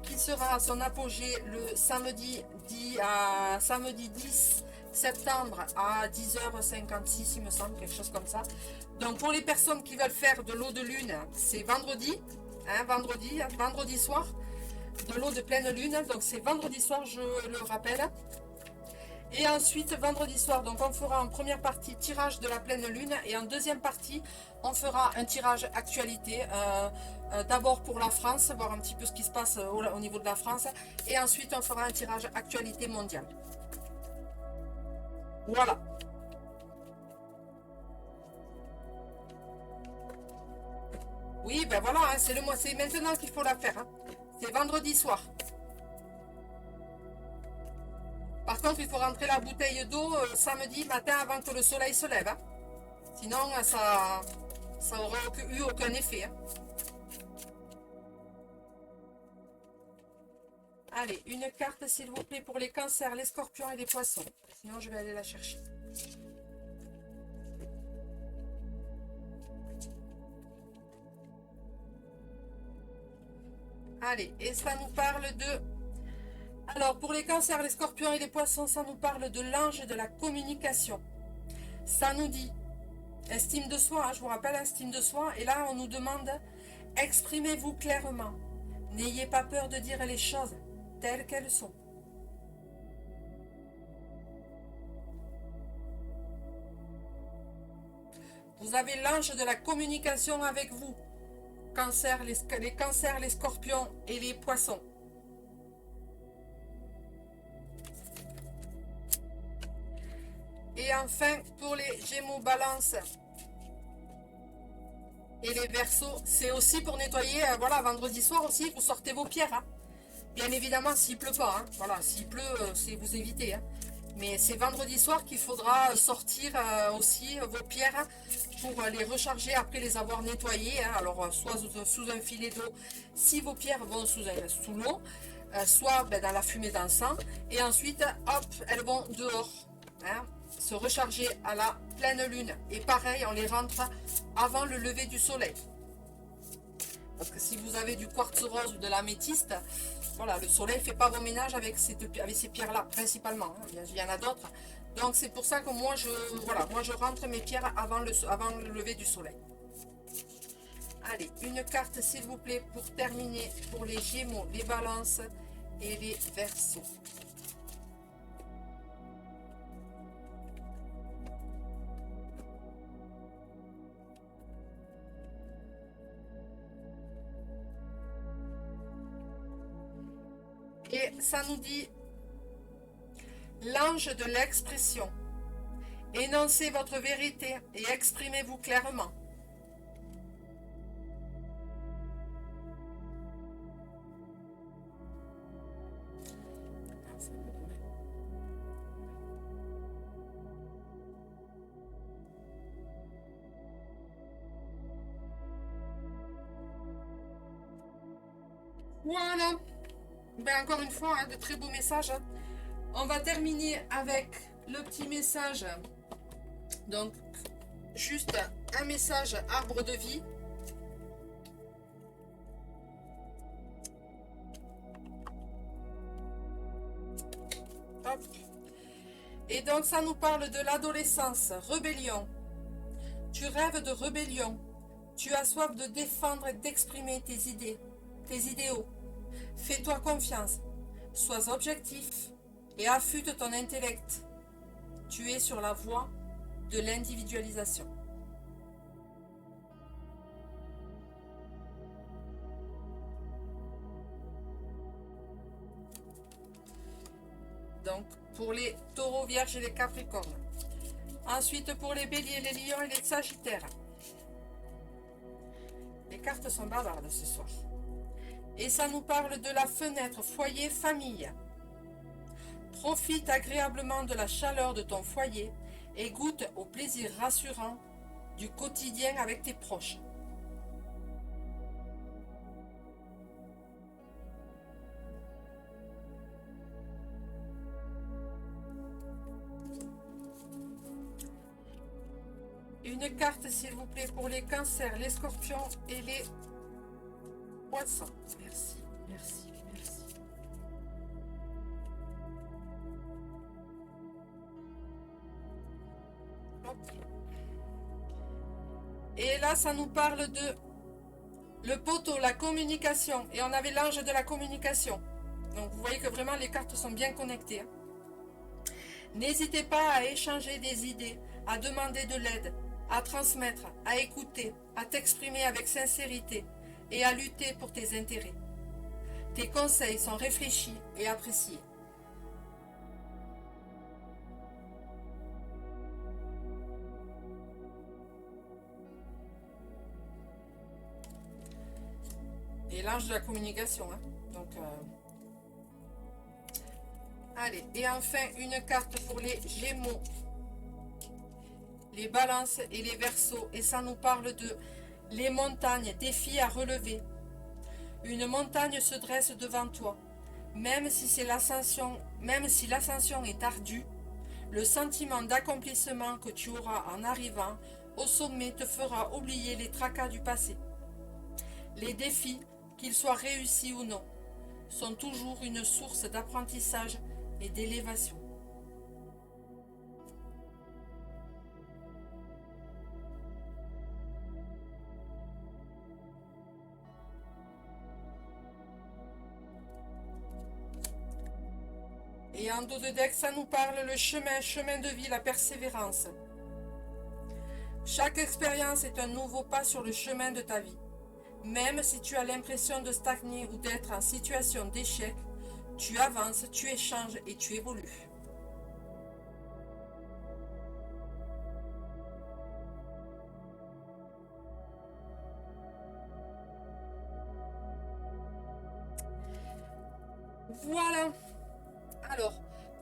qui sera à son apogée le samedi 10 septembre à 10h56, il me semble, quelque chose comme ça. Donc pour les personnes qui veulent faire de l'eau de lune, c'est vendredi, hein, vendredi soir, de l'eau de pleine lune, donc c'est vendredi soir, je le rappelle. Et ensuite, vendredi soir, donc on fera en première partie tirage de la pleine lune et en deuxième partie, on fera un tirage actualité. D'abord pour la France, voir un petit peu ce qui se passe au niveau de la France. Et ensuite, on fera un tirage actualité mondiale. Voilà. Oui, ben voilà, hein, c'est maintenant qu'il faut la faire. Hein. C'est vendredi soir. Par contre, il faut rentrer la bouteille d'eau samedi matin avant que le soleil se lève. Hein. Sinon, ça n'aurait eu aucun effet. Hein. Allez, une carte s'il vous plaît pour les cancers, les scorpions et les poissons. Sinon, je vais aller la chercher. Allez, et ça nous parle de... Alors, pour les cancers, les scorpions et les poissons, ça nous parle de l'ange de la communication. Ça nous dit estime de soi, hein, je vous rappelle, estime de soi. Et là, on nous demande, exprimez-vous clairement. N'ayez pas peur de dire les choses telles qu'elles sont. Vous avez l'ange de la communication avec vous. Cancer, les cancers, les scorpions et les poissons. Et enfin, pour les Gémeaux, Balance et les Verseaux, c'est aussi pour nettoyer, voilà, vendredi soir aussi, vous sortez vos pierres. Hein. Bien évidemment, s'il pleut pas, hein. Voilà, s'il pleut, c'est vous évitez. Hein. Mais c'est vendredi soir qu'il faudra sortir aussi vos pierres pour les recharger après les avoir nettoyées. Hein. Alors, soit sous un filet d'eau, si vos pierres vont sous l'eau, soit ben, dans la fumée d'encens, et ensuite, hop, elles vont dehors. Hein, se recharger à la pleine lune. Et pareil, on les rentre avant le lever du soleil. Parce que si vous avez du quartz rose ou de l'améthyste, voilà, le soleil ne fait pas vos ménages avec ces pierres-là, principalement. Hein. Il y en a d'autres. Donc c'est pour ça que moi je rentre mes pierres avant le lever du soleil. Allez, une carte s'il vous plaît pour terminer pour les Gémeaux, les Balances et les Verseaux. Et ça nous dit l'ange de l'expression. Énoncez votre vérité et exprimez-vous clairement. Voilà. Ben, encore une fois, hein, de très beaux messages. Hein. On va terminer avec le petit message. Donc, juste un message arbre de vie. Hop. Et donc, ça nous parle de l'adolescence, rébellion. Tu rêves de rébellion. Tu as soif de défendre et d'exprimer tes idées, tes idéaux. Fais-toi confiance. Sois objectif et affûte ton intellect. Tu es sur la voie de l'individualisation. Donc, pour les taureaux, vierges et les capricornes. Ensuite, pour les béliers, les lions et les sagittaires. Les cartes sont bavardes ce soir. Et ça nous parle de la fenêtre foyer famille. Profite agréablement de la chaleur de ton foyer et goûte au plaisir rassurant du quotidien avec tes proches. Une carte, s'il vous plaît, pour les cancers, les scorpions et les poissons. Merci, merci, merci. Hop. Et là, ça nous parle de le poteau, la communication. Et on avait l'ange de la communication. Donc, vous voyez que vraiment, les cartes sont bien connectées. N'hésitez pas à échanger des idées, à demander de l'aide, à transmettre, à écouter, à t'exprimer avec sincérité et à lutter pour tes intérêts. Tes conseils sont réfléchis et appréciés. Et l'ange de la communication. Hein. Donc, allez, et enfin une carte pour les Gémeaux, les Balances et les Verseaux. Et ça nous parle de les montagnes, défis à relever. Une montagne se dresse devant toi. Même si l'ascension est ardue, le sentiment d'accomplissement que tu auras en arrivant au sommet te fera oublier les tracas du passé. Les défis, qu'ils soient réussis ou non, sont toujours une source d'apprentissage et d'élévation. Et en dos de deck, ça nous parle le chemin de vie, la persévérance. Chaque expérience est un nouveau pas sur le chemin de ta vie. Même si tu as l'impression de stagner ou d'être en situation d'échec, tu avances, tu échanges et tu évolues. Voilà. Alors,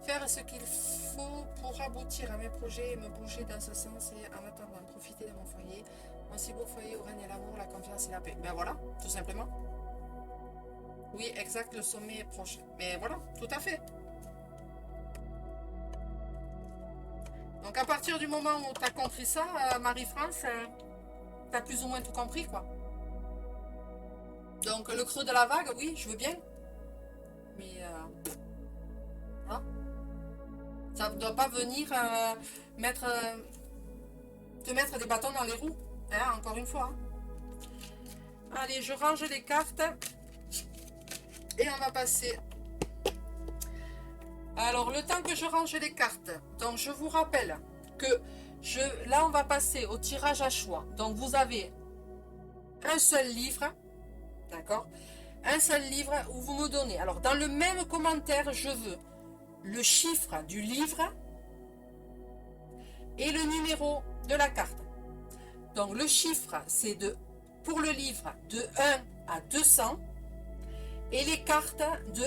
faire ce qu'il faut pour aboutir à mes projets et me bouger dans ce sens et en attendant profiter de mon foyer. Mon si beau foyer où règne l'amour, la confiance et la paix. Ben voilà, tout simplement. Oui, exact, le sommet est proche. Mais voilà, tout à fait. Donc à partir du moment où tu as compris ça, Marie-France, tu as plus ou moins tout compris, quoi. Donc le creux de la vague, oui, je veux bien. Mais voilà. Ça ne doit pas venir te mettre des bâtons dans les roues. Hein, encore une fois. Allez, je range les cartes. Et on va passer. Alors, le temps que je range les cartes, donc je vous rappelle que là, on va passer au tirage à choix. Donc, vous avez un seul livre, d'accord? Un seul livre où vous me donnez. Alors, dans le même commentaire, je veux le chiffre du livre et le numéro de la carte. Donc, le chiffre, c'est pour le livre de 1 à 200 et les cartes de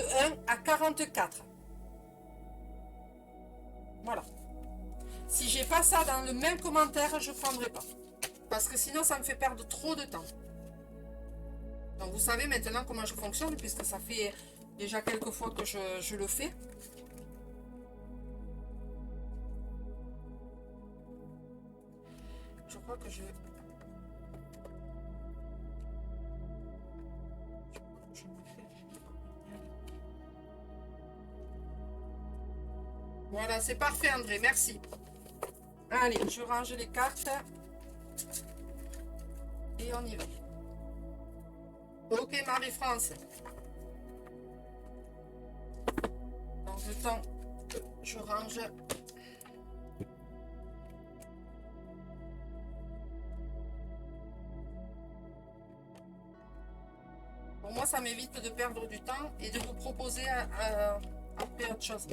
1 à 44. Voilà. Si j'ai pas ça dans le même commentaire, je ne prendrai pas. Parce que sinon, ça me fait perdre trop de temps. Donc vous savez maintenant comment je fonctionne, puisque ça fait déjà quelques fois que je le fais. Je crois que Voilà, c'est parfait André, merci. Allez, je range les cartes. Et on y va. Ok Marie-France. Donc le temps que je range. Pour moi, ça m'évite de perdre du temps et de vous proposer après autre chose.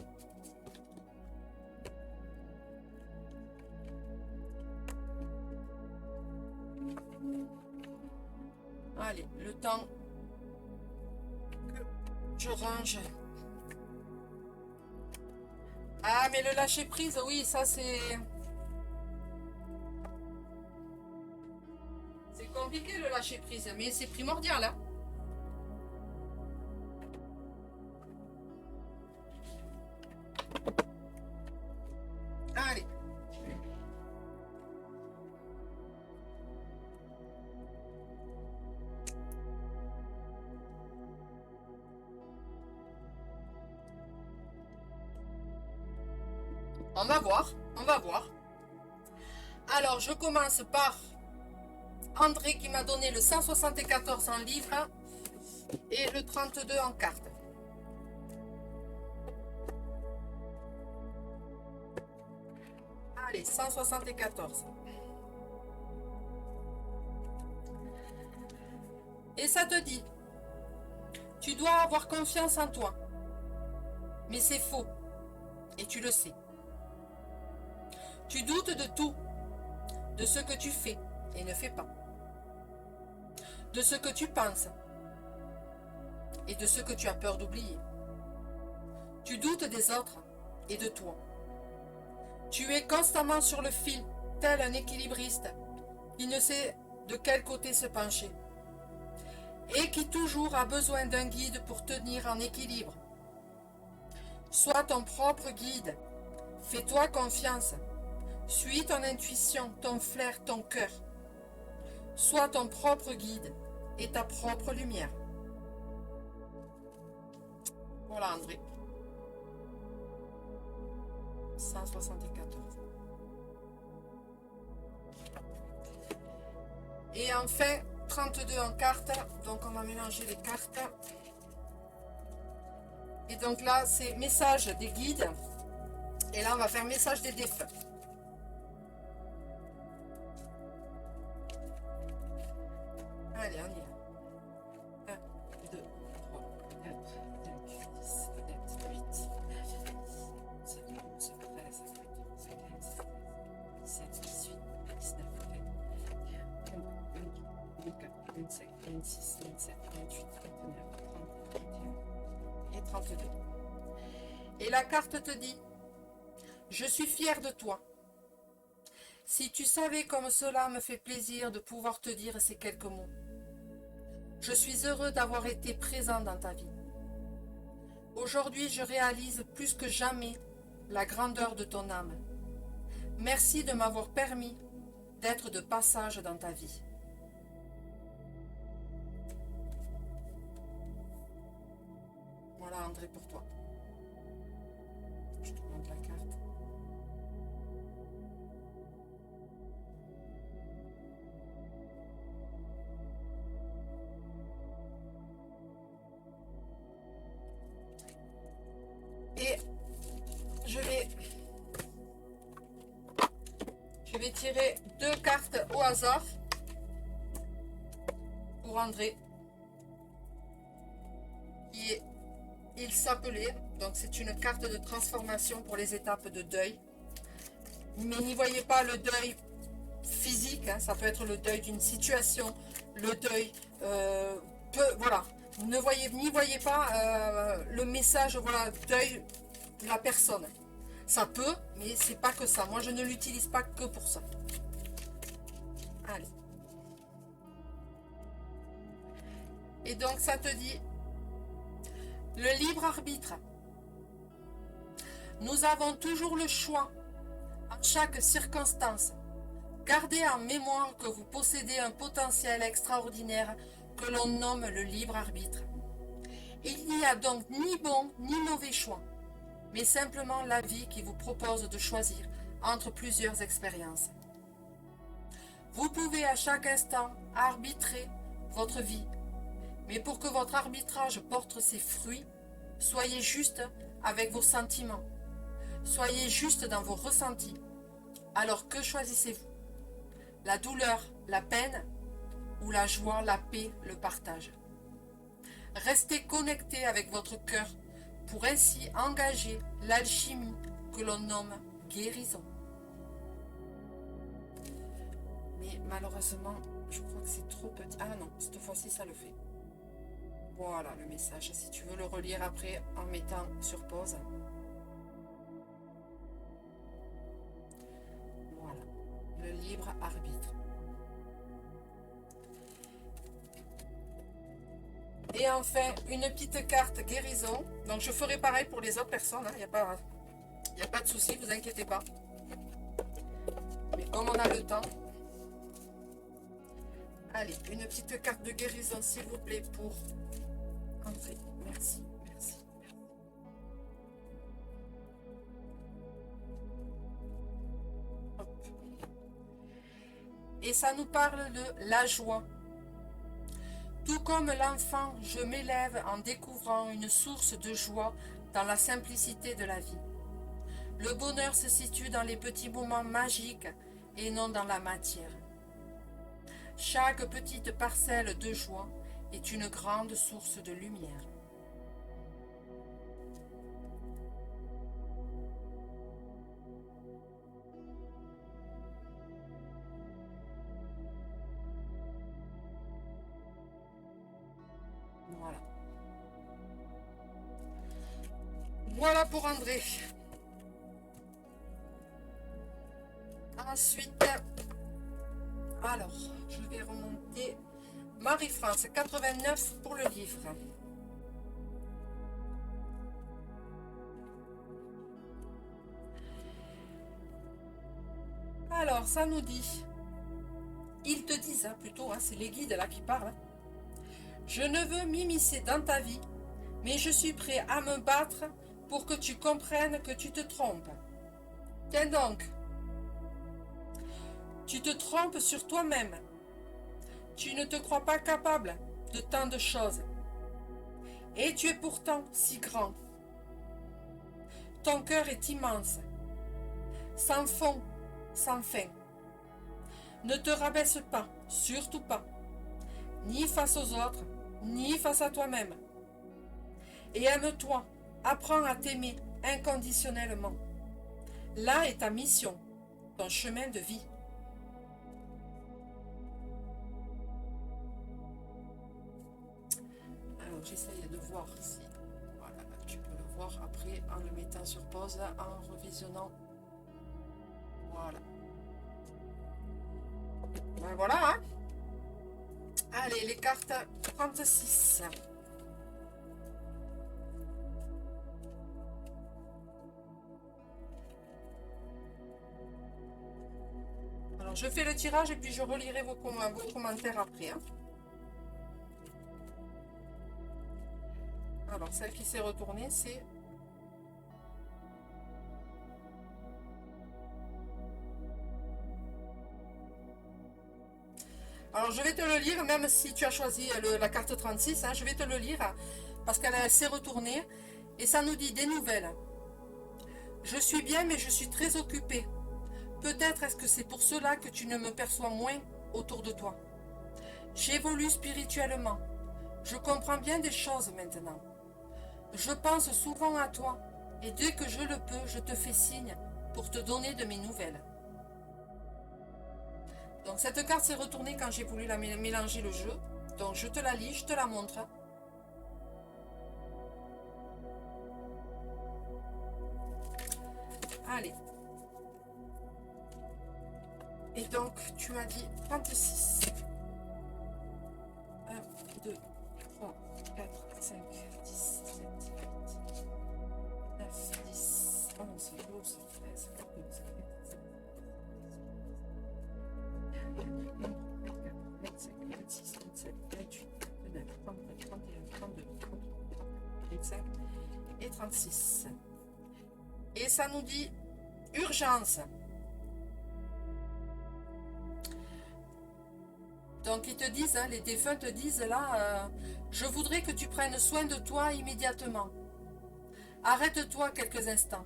Allez, le temps que je range. Ah, mais le lâcher prise, oui, ça c'est... C'est compliqué le lâcher prise, mais c'est primordial, hein. Allez. On va voir, on va voir. Alors, je commence par André qui m'a donné le 174 en livres et le 32 en cartes. Allez, 174. Et ça te dit, tu dois avoir confiance en toi. Mais c'est faux. Et tu le sais. Tu doutes de tout. De ce que tu fais et ne fais pas. De ce que tu penses. Et de ce que tu as peur d'oublier. Tu doutes des autres et de toi. Tu es constamment sur le fil, tel un équilibriste qui ne sait de quel côté se pencher et qui toujours a besoin d'un guide pour tenir en équilibre. Sois ton propre guide. Fais-toi confiance. Suis ton intuition, ton flair, ton cœur. Sois ton propre guide et ta propre lumière. Voilà André. 174. Et enfin, 32 en cartes. Donc on va mélanger les cartes. Et donc là, c'est message des guides. Et là, on va faire message des défunts. Allez, on y va. 1, 2, 3, 4, 5, 6, 7, 8, 9, 10, 11, 13, 14, 15, 17, 18, 19, 20, 21, 24, 25, 26, 27, 28, 29, 30, 31 et 32. Et la carte te dit, je suis fière de toi. Si tu savais comme cela me fait plaisir de pouvoir te dire ces quelques mots. Je suis heureux d'avoir été présent dans ta vie. Aujourd'hui, je réalise plus que jamais la grandeur de ton âme. Merci de m'avoir permis d'être de passage dans ta vie. Voilà André pour toi. Je te montre la carte. Et je vais tirer 2 cartes au hasard pour André. Il s'appelait, donc c'est une carte de transformation pour les étapes de deuil. Mais n'y voyez pas le deuil physique, hein, ça peut être le deuil d'une situation, le deuil, voilà. N'y voyez pas le message, voilà, deuil de la personne. Ça peut, mais c'est pas que ça. Moi, je ne l'utilise pas que pour ça. Allez. Et donc ça te dit le libre arbitre. Nous avons toujours le choix en chaque circonstance. Gardez en mémoire que vous possédez un potentiel extraordinaire que l'on nomme le libre arbitre. Il n'y a donc ni bon ni mauvais choix, mais simplement la vie qui vous propose de choisir entre plusieurs expériences. Vous pouvez à chaque instant arbitrer votre vie, mais pour que votre arbitrage porte ses fruits, soyez juste avec vos sentiments, soyez juste dans vos ressentis. Alors que choisissez-vous? La douleur, la peine, ou la joie, la paix, le partage? Restez connecté avec votre cœur pour ainsi engager l'alchimie que l'on nomme guérison. Mais malheureusement, je crois que c'est trop petit. Ah non, cette fois-ci, ça le fait. Voilà le message, si tu veux le relire après en mettant sur pause. Voilà, le libre arbitre. Et enfin, une petite carte guérison. Donc je ferai pareil pour les autres personnes, il n'y a pas de souci, vous inquiétez pas. Mais comme on a le temps, allez, une petite carte de guérison s'il vous plaît pour André. Merci, merci. Hop. Et ça nous parle de la joie. Tout comme l'enfant, je m'élève en découvrant une source de joie dans la simplicité de la vie. Le bonheur se situe dans les petits moments magiques et non dans la matière. Chaque petite parcelle de joie est une grande source de lumière. Voilà. Voilà pour André. Ensuite, alors, je vais remonter. Marie-France, 89 pour le livre. Alors, ça nous dit, ils te disent, plutôt, c'est les guides là qui parlent. Je ne veux m'immiscer dans ta vie, mais je suis prêt à me battre pour que tu comprennes que tu te trompes. Tiens donc, tu te trompes sur toi-même. Tu ne te crois pas capable de tant de choses. Et tu es pourtant si grand. Ton cœur est immense, sans fond, sans fin. Ne te rabaisse pas, surtout pas, ni face aux autres, ni face à toi-même. Et aime-toi, apprends à t'aimer inconditionnellement. Là est ta mission, ton chemin de vie. Alors j'essaye de voir si voilà, tu peux le voir après en le mettant sur pause, en revisionnant. Voilà. Ben voilà, hein. Allez, les cartes 36. Alors, je fais le tirage et puis je relirai vos commentaires après. Hein. Alors, celle qui s'est retournée, c'est... Alors, je vais te le lire, même si tu as choisi la carte 36, hein, je vais te le lire, parce qu'elle s'est retournée, et ça nous dit des nouvelles. Je suis bien, mais je suis très occupée. Peut-être est-ce que c'est pour cela que tu ne me perçois moins autour de toi. J'évolue spirituellement. Je comprends bien des choses maintenant. Je pense souvent à toi, et dès que je le peux, je te fais signe pour te donner de mes nouvelles. Donc cette carte s'est retournée quand j'ai voulu la mélanger le jeu. Donc je te la lis, je te la montre. Allez. Et donc tu as dit 36. 1, 2, 3, c'est lourd, c'est 13, 14, 25, 26, 27, 28, 29, 30, 31, 32, 33, 35 et 36. Et ça nous dit urgence. Donc ils te disent, hein, les défunts te disent là, je voudrais que tu prennes soin de toi immédiatement. Arrête-toi quelques instants.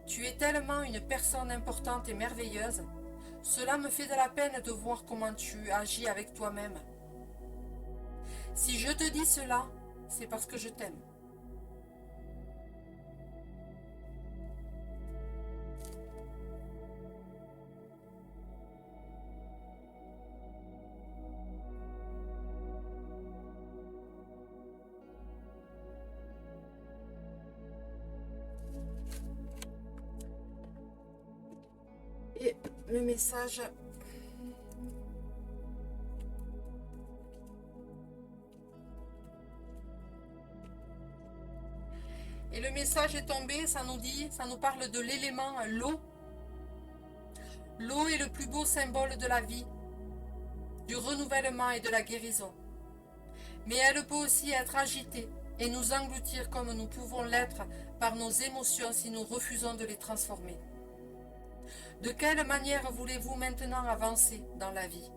Tu es tellement une personne importante et merveilleuse. Cela me fait de la peine de voir comment tu agis avec toi-même. Si je te dis cela, c'est parce que je t'aime. Et le message... Et le message est tombé, ça nous dit, ça nous parle de l'élément l'eau. L'eau est le plus beau symbole de la vie, du renouvellement et de la guérison. Mais elle peut aussi être agitée et nous engloutir comme nous pouvons l'être par nos émotions si nous refusons de les transformer. De quelle manière voulez-vous maintenant avancer dans la vie?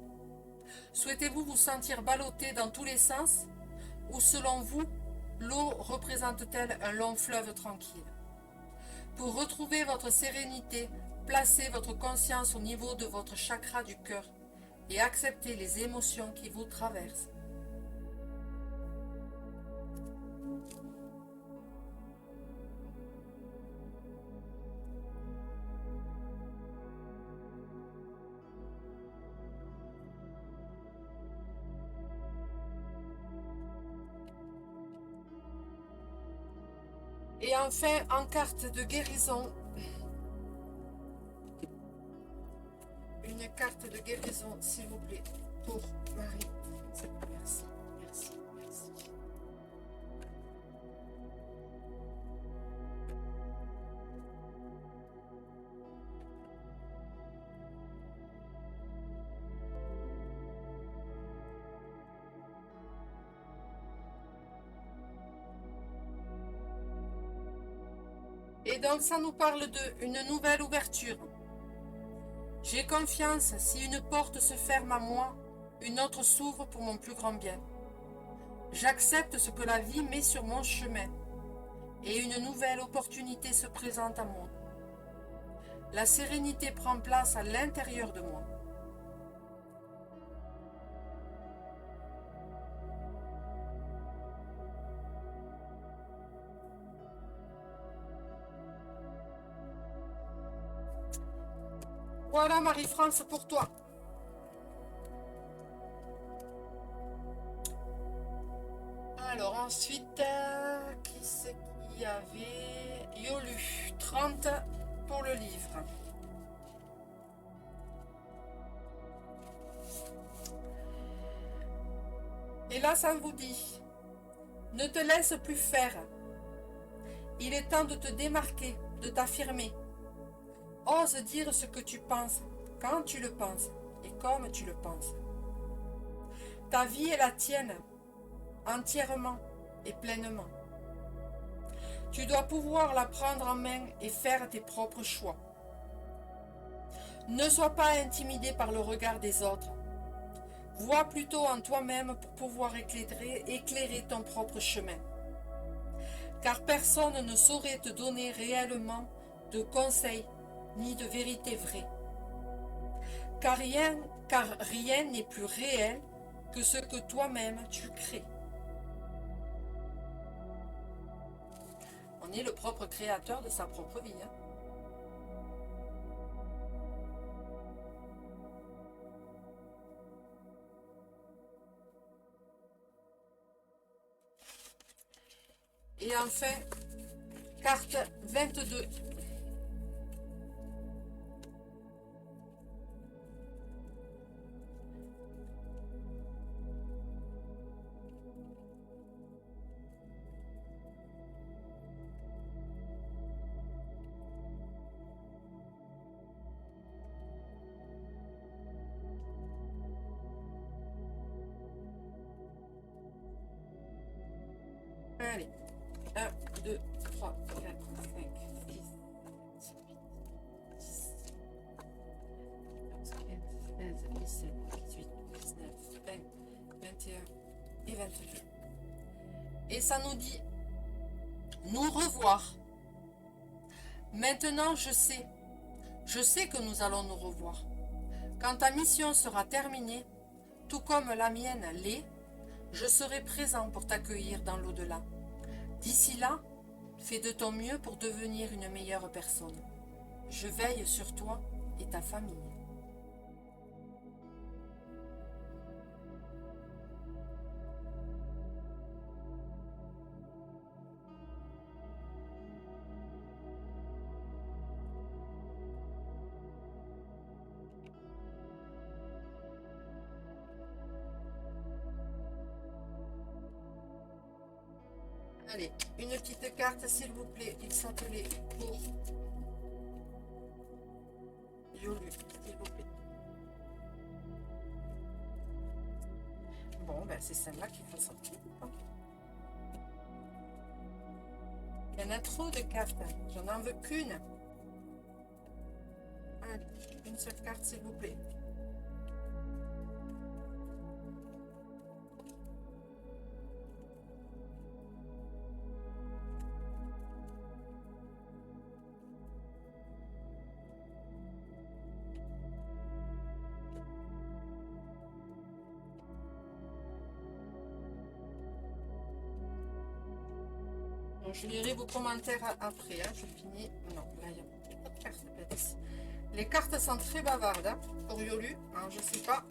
Souhaitez-vous vous sentir ballotté dans tous les sens? Ou selon vous, l'eau représente-t-elle un long fleuve tranquille? Pour retrouver votre sérénité, placez votre conscience au niveau de votre chakra du cœur et acceptez les émotions qui vous traversent. Et enfin, en carte de guérison, une carte de guérison, s'il vous plaît, pour Marie. Merci, merci, merci. Et donc, ça nous parle d'une nouvelle ouverture. J'ai confiance, si une porte se ferme à moi, une autre s'ouvre pour mon plus grand bien. J'accepte ce que la vie met sur mon chemin et une nouvelle opportunité se présente à moi. La sérénité prend place à l'intérieur de moi. Voilà Marie-France pour toi. Alors ensuite, qui c'est qu'il y avait? Yolu, 30 pour le livre. Et là, ça vous dit, ne te laisse plus faire. Il est temps de te démarquer, de t'affirmer. Ose dire ce que tu penses, quand tu le penses et comme tu le penses. Ta vie est la tienne, entièrement et pleinement. Tu dois pouvoir la prendre en main et faire tes propres choix. Ne sois pas intimidé par le regard des autres. Vois plutôt en toi-même pour pouvoir éclairer ton propre chemin. Car personne ne saurait te donner réellement de conseils ni de vérité vraie. Car rien n'est plus réel que ce que toi-même tu crées. On est le propre créateur de sa propre vie. Hein. Et enfin, carte 22. Allez. 1, 2, 3, 4, 5, 6, 7, 8, 10, 11, 15, 16, 17, 18, 19, 20, 21 et 22. Et ça nous dit nous revoir. Maintenant, je sais que nous allons nous revoir. Quand ta mission sera terminée, tout comme la mienne l'est, je serai présent pour t'accueillir dans l'au-delà. D'ici là, fais de ton mieux pour devenir une meilleure personne. Je veille sur toi et ta famille. Allez, une petite carte s'il vous plaît, il s'appelait pour Yolu, s'il vous plaît. Bon, ben c'est celle-là qu'il faut sortir. Il y en a trop de cartes, j'en en veux qu'une. Allez, une seule carte s'il vous plaît. Je lirai vos commentaires après, hein. Je finis. Non, là, il n'y a pas de cartes. Les cartes sont très bavardes, hein, pour Yolu. Alors, je sais pas.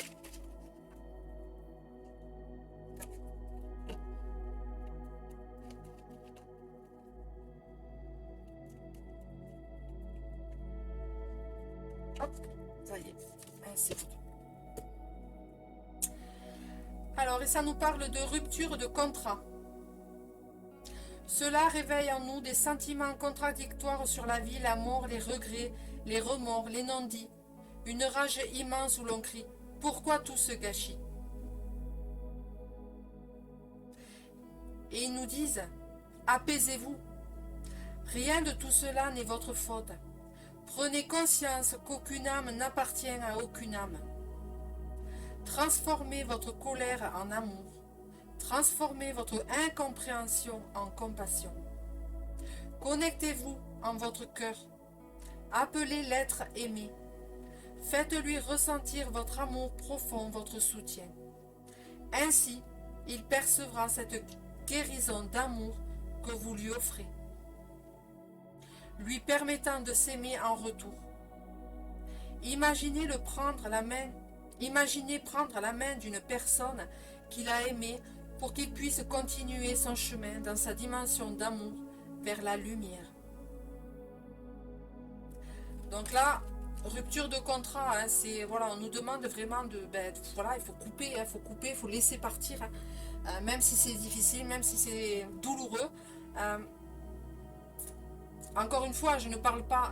Hop, ça y est. C'est tout. Alors, et ça nous parle de rupture de contrat. Cela réveille en nous des sentiments contradictoires sur la vie, l'amour, les regrets, les remords, les non-dits. Une rage immense où l'on crie « Pourquoi tout ce gâchis ?» Et ils nous disent « Apaisez-vous. Rien de tout cela n'est votre faute. Prenez conscience qu'aucune âme n'appartient à aucune âme. Transformez votre colère en amour. Transformez votre incompréhension en compassion. Connectez-vous en votre cœur. Appelez l'être aimé. Faites-lui ressentir votre amour profond, votre soutien. Ainsi, il percevra cette guérison d'amour que vous lui offrez, lui permettant de s'aimer en retour. Imaginez prendre la main d'une personne qu'il a aimée pour qu'il puisse continuer son chemin dans sa dimension d'amour vers la lumière. Donc là, rupture de contrat, hein, c'est voilà, on nous demande vraiment voilà, il faut couper, il faut laisser partir, hein, même si c'est difficile, même si c'est douloureux. Encore une fois, je ne parle pas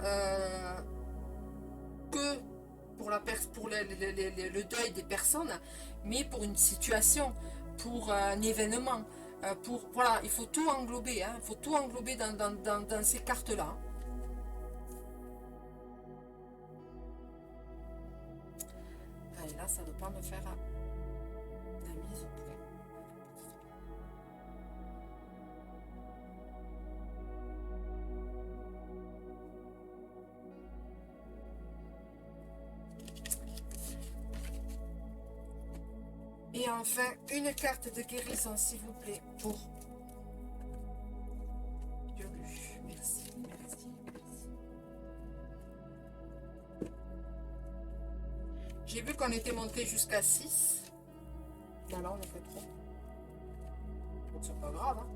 que pour le deuil des personnes, mais pour une situation, pour un événement, voilà, il faut tout englober, hein, il faut tout englober dans ces cartes-là. Et là, ça ne veut pas me faire la mise au point. Et enfin, une carte de guérison, s'il vous plaît, pour Yolu. Merci, merci, merci. J'ai vu qu'on était monté jusqu'à 6. Là, on a fait trop. C'est pas grave, hein.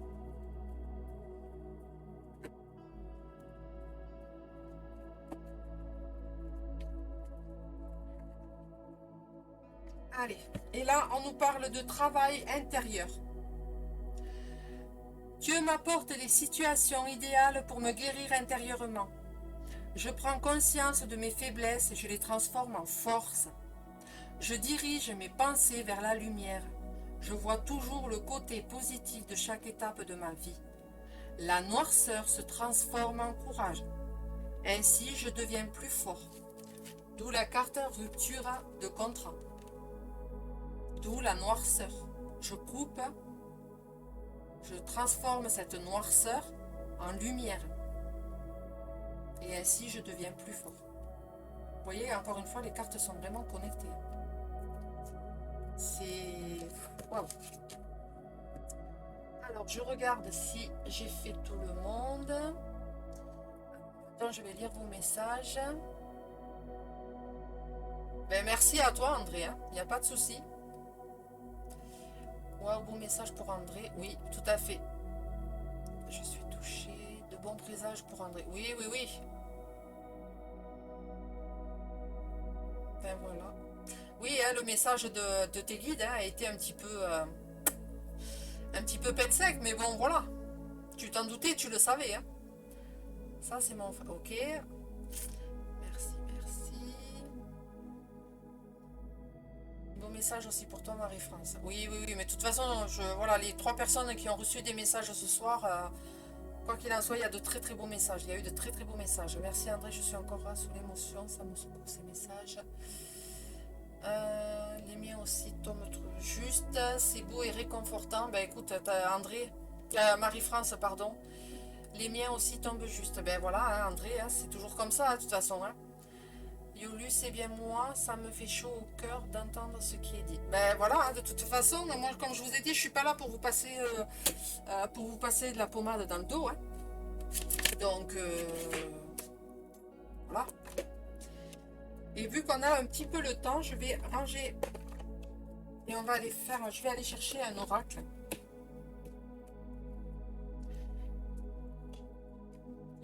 Allez, et là, on nous parle de travail intérieur. Dieu m'apporte des situations idéales pour me guérir intérieurement. Je prends conscience de mes faiblesses et je les transforme en force. Je dirige mes pensées vers la lumière. Je vois toujours le côté positif de chaque étape de ma vie. La noirceur se transforme en courage. Ainsi, je deviens plus fort. D'où la carte rupture de contrat. D'où la noirceur. Je coupe, je transforme cette noirceur en lumière. Et ainsi, je deviens plus fort. Vous voyez, encore une fois, les cartes sont vraiment connectées. C'est... Waouh. Alors, je regarde si j'ai fait tout le monde. Attends, je vais lire vos messages. Ben, merci à toi, André. Il n'y a pas de souci. Waouh, bon message pour André. Oui, tout à fait. Je suis touchée. De bons présages pour André. Oui, oui, oui. Ben voilà. Oui, hein, le message de tes guides a été un petit peu pet sec, mais bon, voilà. Tu t'en doutais, tu le savais. Hein. Ça, c'est mon... Ok. Merci, merci. Bon message aussi pour toi, Marie-France. Oui, oui, oui, mais de toute façon, voilà, les 3 personnes qui ont reçu des messages ce soir, quoi qu'il en soit, il y a de très très beaux messages. Il y a eu de très très beaux messages. Merci André, je suis encore sous l'émotion, ça me secoue ces messages. Les miens aussi tombent juste, c'est beau et réconfortant. Ben écoute, André, Marie-France, pardon. Les miens aussi tombent juste. Ben voilà, hein, André, hein, c'est toujours comme ça, hein, de toute façon. Hein. Yolu, c'est bien moi, ça me fait chaud au cœur d'entendre ce qui est dit. Ben voilà, hein, de toute façon, moi, comme je vous ai dit, je suis pas là pour vous passer de la pommade dans le dos. Hein. Donc, voilà. Et vu qu'on a un petit peu le temps, je vais ranger et on va aller faire, je vais aller chercher un oracle.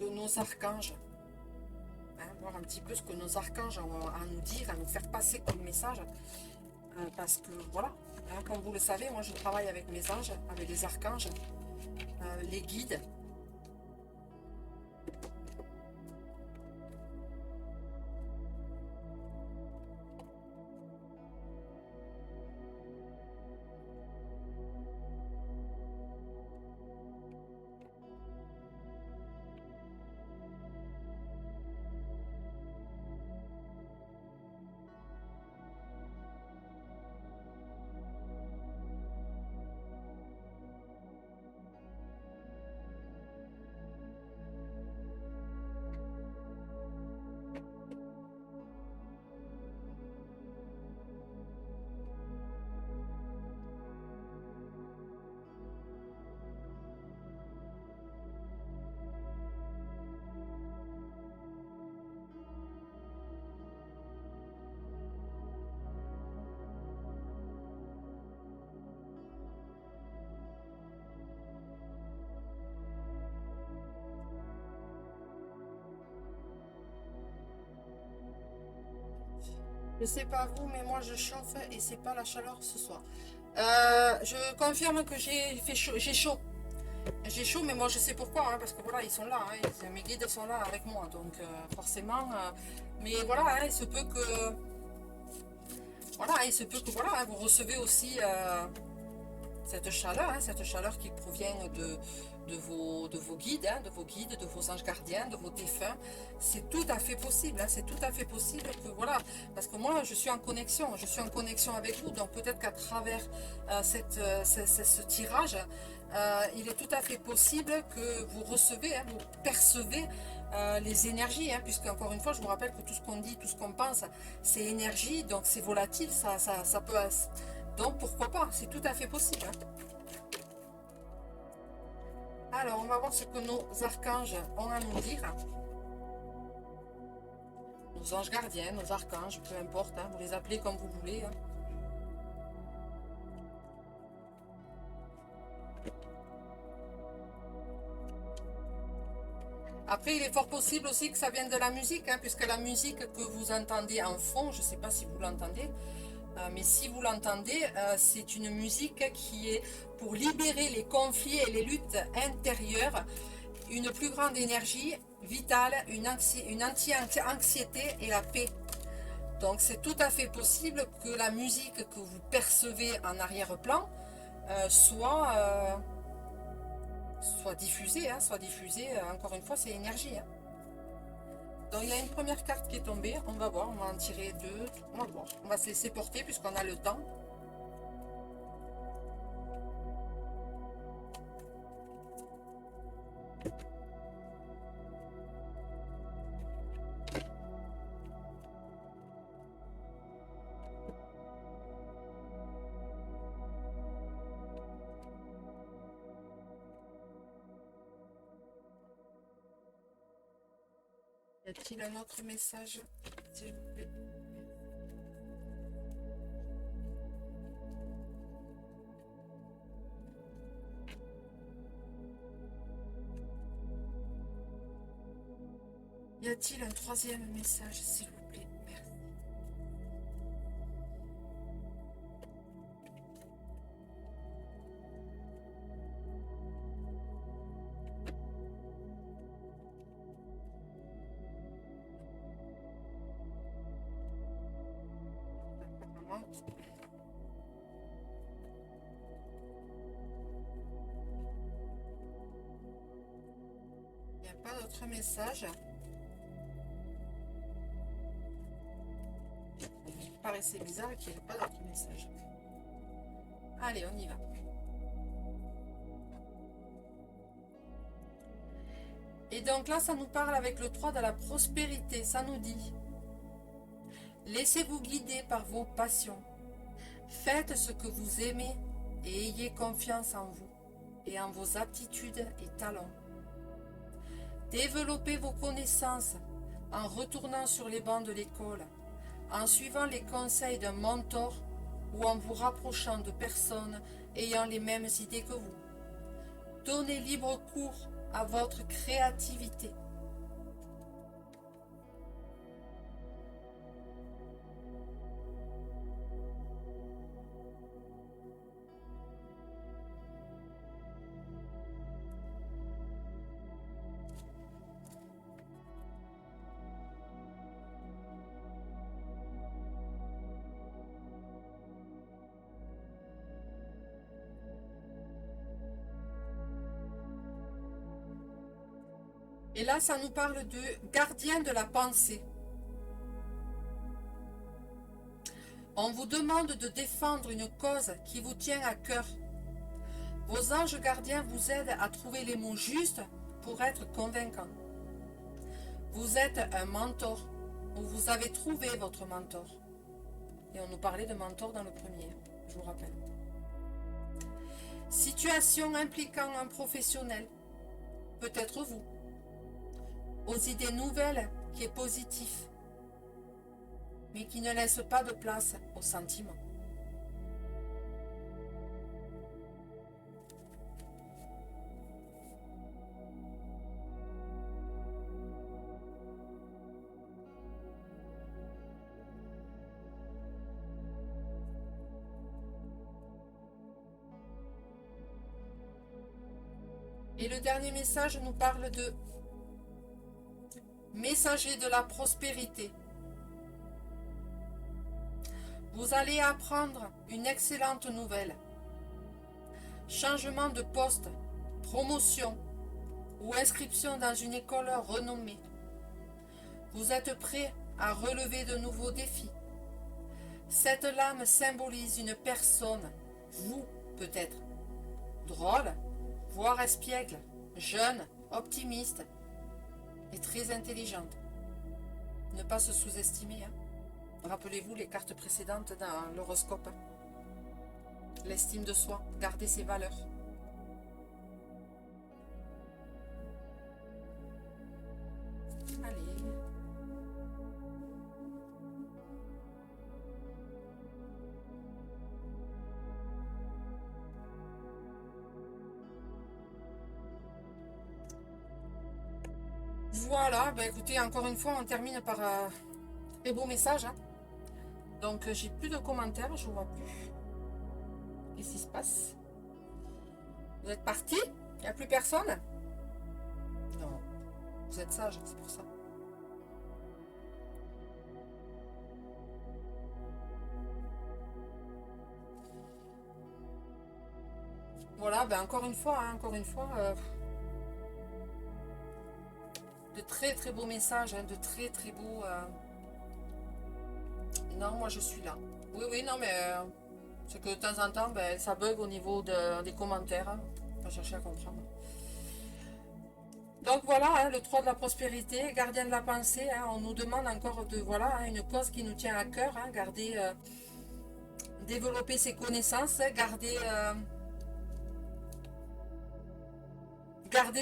De nos archanges. Hein, voir un petit peu ce que nos archanges ont à nous dire, à nous faire passer comme message. Parce que voilà, hein, comme vous le savez, moi je travaille avec mes anges, avec les archanges, les guides. Je sais pas vous, mais moi je chauffe et c'est pas la chaleur ce soir. Je confirme que j'ai chaud. J'ai chaud, mais moi je sais pourquoi, hein, parce que voilà, ils sont là, hein, mes guides sont là avec moi, donc forcément. Mais voilà, hein, il se peut que, voilà, il se peut que voilà, hein, vous recevez aussi cette chaleur qui provient de vos guides, hein, de vos guides, de vos anges gardiens, de vos défunts. C'est tout à fait possible, hein, c'est tout à fait possible que voilà, parce que moi je suis en connexion, avec vous, donc peut-être qu'à travers ce tirage, il est tout à fait possible que vous recevez, hein, vous percevez les énergies, hein, puisque encore une fois, je vous rappelle que tout ce qu'on dit, tout ce qu'on pense, c'est énergie, donc c'est volatile, ça peut... Donc pourquoi pas, c'est tout à fait possible. Hein. Alors, on va voir ce que nos archanges ont à nous dire. Nos anges gardiens, nos archanges, peu importe, hein, vous les appelez comme vous voulez. Hein. Après, il est fort possible aussi que ça vienne de la musique, hein, puisque la musique que vous entendez en fond, je ne sais pas si vous l'entendez, mais si vous l'entendez, c'est une musique qui est pour libérer les conflits et les luttes intérieures, une plus grande énergie vitale, une anti-anxiété et la paix. Donc c'est tout à fait possible que la musique que vous percevez en arrière-plan soit diffusé, hein, soit diffusé. Encore une fois, c'est énergie. Hein. Donc il y a une première carte qui est tombée. On va voir, on va en tirer deux. On va voir. On va se laisser porter puisqu'on a le temps. Y a-t-il un autre message, s'il vous plaît? Y a-t-il un troisième message, s'il vous plaît? Merci. Il n'y a pas d'autre message. Il me paraissait bizarre qu'il n'y ait pas d'autre message. Allez, on y va. Et donc là, ça nous parle avec le 3 de la prospérité. Ça nous dit: laissez-vous guider par vos passions. Faites ce que vous aimez et ayez confiance en vous et en vos aptitudes et talents. Développez vos connaissances en retournant sur les bancs de l'école, en suivant les conseils d'un mentor ou en vous rapprochant de personnes ayant les mêmes idées que vous. Donnez libre cours à votre créativité. Et là, ça nous parle de gardien de la pensée. On vous demande de défendre une cause qui vous tient à cœur. Vos anges gardiens vous aident à trouver les mots justes pour être convaincants. Vous êtes un mentor, ou vous avez trouvé votre mentor. Et on nous parlait de mentor dans le premier, je vous rappelle. Situation impliquant un professionnel, peut-être vous. Aux idées nouvelles qui est positif, mais qui ne laisse pas de place aux sentiments. Et le dernier message nous parle de messager de la prospérité. Vous allez apprendre une excellente nouvelle. Changement de poste, promotion ou inscription dans une école renommée. Vous êtes prêt à relever de nouveaux défis. Cette lame symbolise une personne, vous peut-être, drôle, voire espiègle, jeune, optimiste et très intelligente. Ne pas se sous-estimer. Hein. Rappelez-vous les cartes précédentes dans l'horoscope. Hein. L'estime de soi, garder ses valeurs. Allez. Voilà, ben écoutez, encore une fois, on termine par un très beau message. Hein. Donc, j'ai plus de commentaires, je vois plus. Qu'est-ce qui se passe? Vous êtes parti? Il n'y a plus personne? Non, vous êtes sage, c'est pour ça. voilà, ben encore une fois, de très très beaux messages, hein, de très très beaux. Non, moi je suis là. Oui, oui, non, mais c'est que de temps en temps, ben, ça bug au niveau des commentaires, hein. On va chercher à comprendre. Donc voilà, hein, le 3 de la prospérité, gardien de la pensée, hein, on nous demande encore de, voilà, hein, une cause qui nous tient à cœur, hein, garder, développer ses connaissances, hein, garder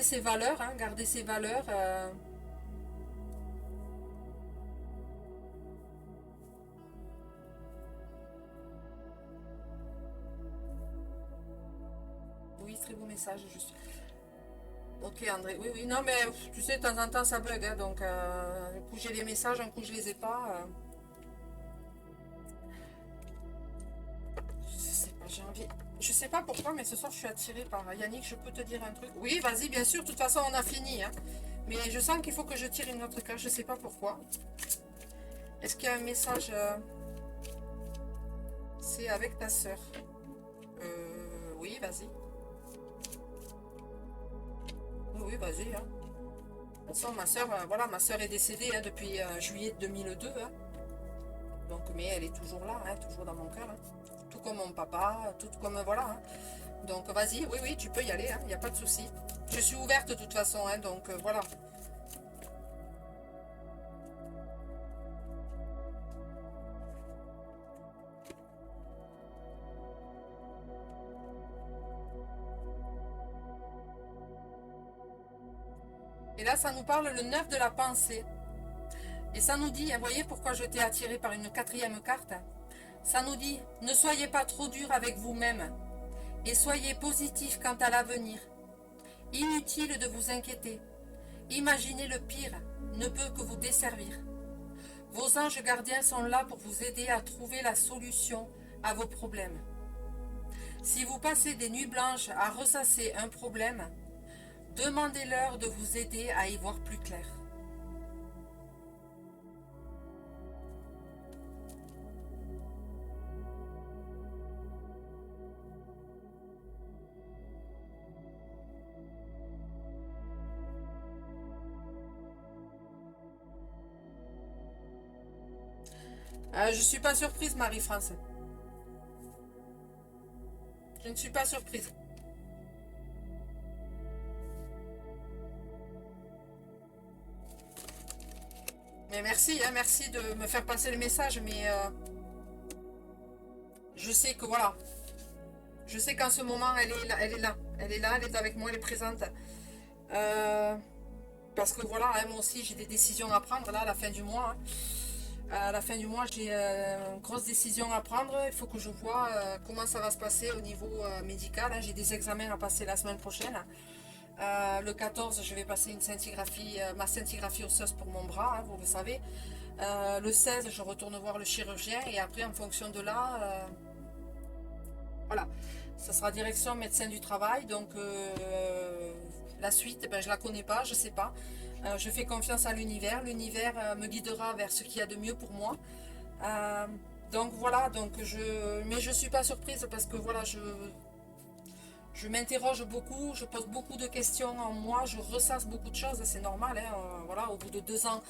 ses valeurs, hein, garder ses valeurs. Oui, très beau message, juste. Ok André, oui, oui, non mais tu sais, de temps en temps ça bug, hein, donc un coup j'ai les messages, un coup je les ai pas. Je sais pas, j'ai envie. Je sais pas pourquoi, mais ce soir je suis attirée par Yannick, je peux te dire un truc. Oui, vas-y, bien sûr, de toute façon on a fini, hein. Mais je sens qu'il faut que je tire une autre carte, je sais pas pourquoi. Est-ce qu'il y a un message c'est avec ta sœur. Oui, vas-y. Oui, oui, vas-y, hein. De toute façon, ma sœur, voilà, ma sœur est décédée, hein, depuis juillet 2002, hein. Donc, mais elle est toujours là, hein, toujours dans mon cœur, hein. Tout comme mon papa, tout comme, voilà, hein. Donc, vas-y, oui, oui, tu peux y aller, il n'y a pas de souci. Je suis ouverte de toute façon, hein, donc voilà. Et là, ça nous parle le 9 de la pensée. Et ça nous dit, hein, vous voyez pourquoi je t'ai attiré par une quatrième carte? Ça nous dit, ne soyez pas trop dur avec vous-même et soyez positif quant à l'avenir. Inutile de vous inquiéter. Imaginez le pire ne peut que vous desservir. Vos anges gardiens sont là pour vous aider à trouver la solution à vos problèmes. Si vous passez des nuits blanches à ressasser un problème, demandez-leur de vous aider à y voir plus clair. Je ne suis pas surprise, Marie-France. Je ne suis pas surprise. Mais merci, hein, merci de me faire passer le message, mais je sais que voilà, je sais qu'en ce moment, elle est là, elle est là, elle est là, elle est avec moi, elle est présente. Euh, Parce que voilà, hein, moi aussi, j'ai des décisions à prendre là à la fin du mois, hein. À la fin du mois, j'ai une grosse décision à prendre. Il faut que je vois comment ça va se passer au niveau médical, hein. J'ai des examens à passer la semaine prochaine. Le 14, je vais passer une scintigraphie, ma scintigraphie osseuse pour mon bras, hein, vous le savez. Le 16, je retourne voir le chirurgien et après, en fonction de là, voilà, ça sera direction médecin du travail. Donc, la suite, ben, je la connais pas, je sais pas. Je fais confiance à l'univers. L'univers me guidera vers ce qu'il y a de mieux pour moi. Euh, donc voilà, mais je suis pas surprise parce que voilà, je m'interroge beaucoup, je pose beaucoup de questions en moi, je ressasse beaucoup de choses, c'est normal, hein, voilà, au bout de 2 ans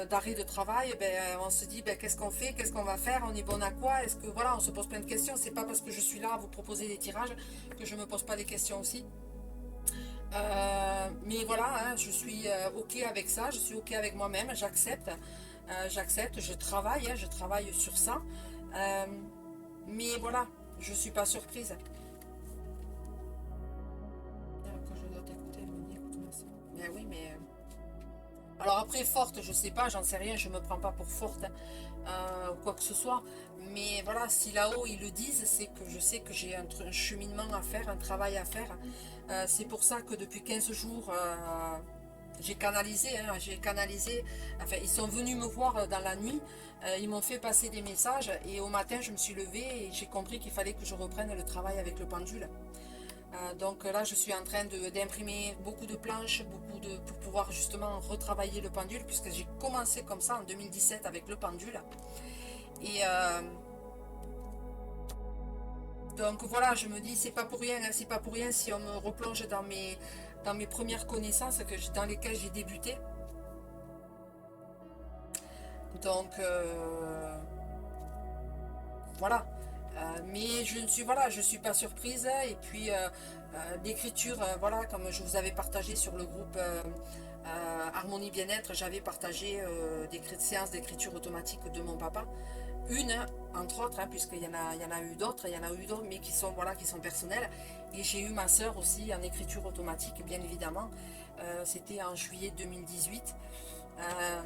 d'arrêt de travail, ben, on se dit ben, qu'est-ce qu'on fait, qu'est-ce qu'on va faire, on est bon à quoi, est-ce que voilà, on se pose plein de questions, c'est pas parce que je suis là à vous proposer des tirages que je me pose pas des questions aussi. Mais voilà, hein, je suis ok avec ça, je suis ok avec moi-même, j'accepte, je travaille, hein, je travaille sur ça. Euh, mais voilà, je suis pas surprise. Que je dois t'écouter, elle me dit écoute-moi ça. Mais oui, mais. Alors après, forte, je sais pas, j'en sais rien, je me prends pas pour forte, ou quoi que ce soit. Mais voilà, si là-haut ils le disent, c'est que je sais que j'ai un cheminement à faire, un travail à faire. C'est pour ça que depuis 15 jours, j'ai canalisé. Enfin, ils sont venus me voir dans la nuit, ils m'ont fait passer des messages et au matin, je me suis levée et j'ai compris qu'il fallait que je reprenne le travail avec le pendule. Donc là, je suis en train d'imprimer beaucoup de planches, pour pouvoir justement retravailler le pendule, puisque j'ai commencé comme ça en 2017 avec le pendule. Et Donc voilà, je me dis, c'est pas pour rien, hein, c'est pas pour rien si on me replonge dans mes premières connaissances dans lesquelles j'ai débuté. Donc voilà. Mais je ne suis, voilà, je suis pas surprise. Et puis l'écriture, voilà, comme je vous avais partagé sur le groupe Harmonie Bien-être, j'avais partagé des séances d'écriture automatique de mon papa. Une, entre autres, hein, il y en a eu d'autres, il y en a eu d'autres, mais qui sont, voilà, qui sont personnelles. Et j'ai eu ma sœur aussi en écriture automatique, bien évidemment. C'était en juillet 2018. Euh,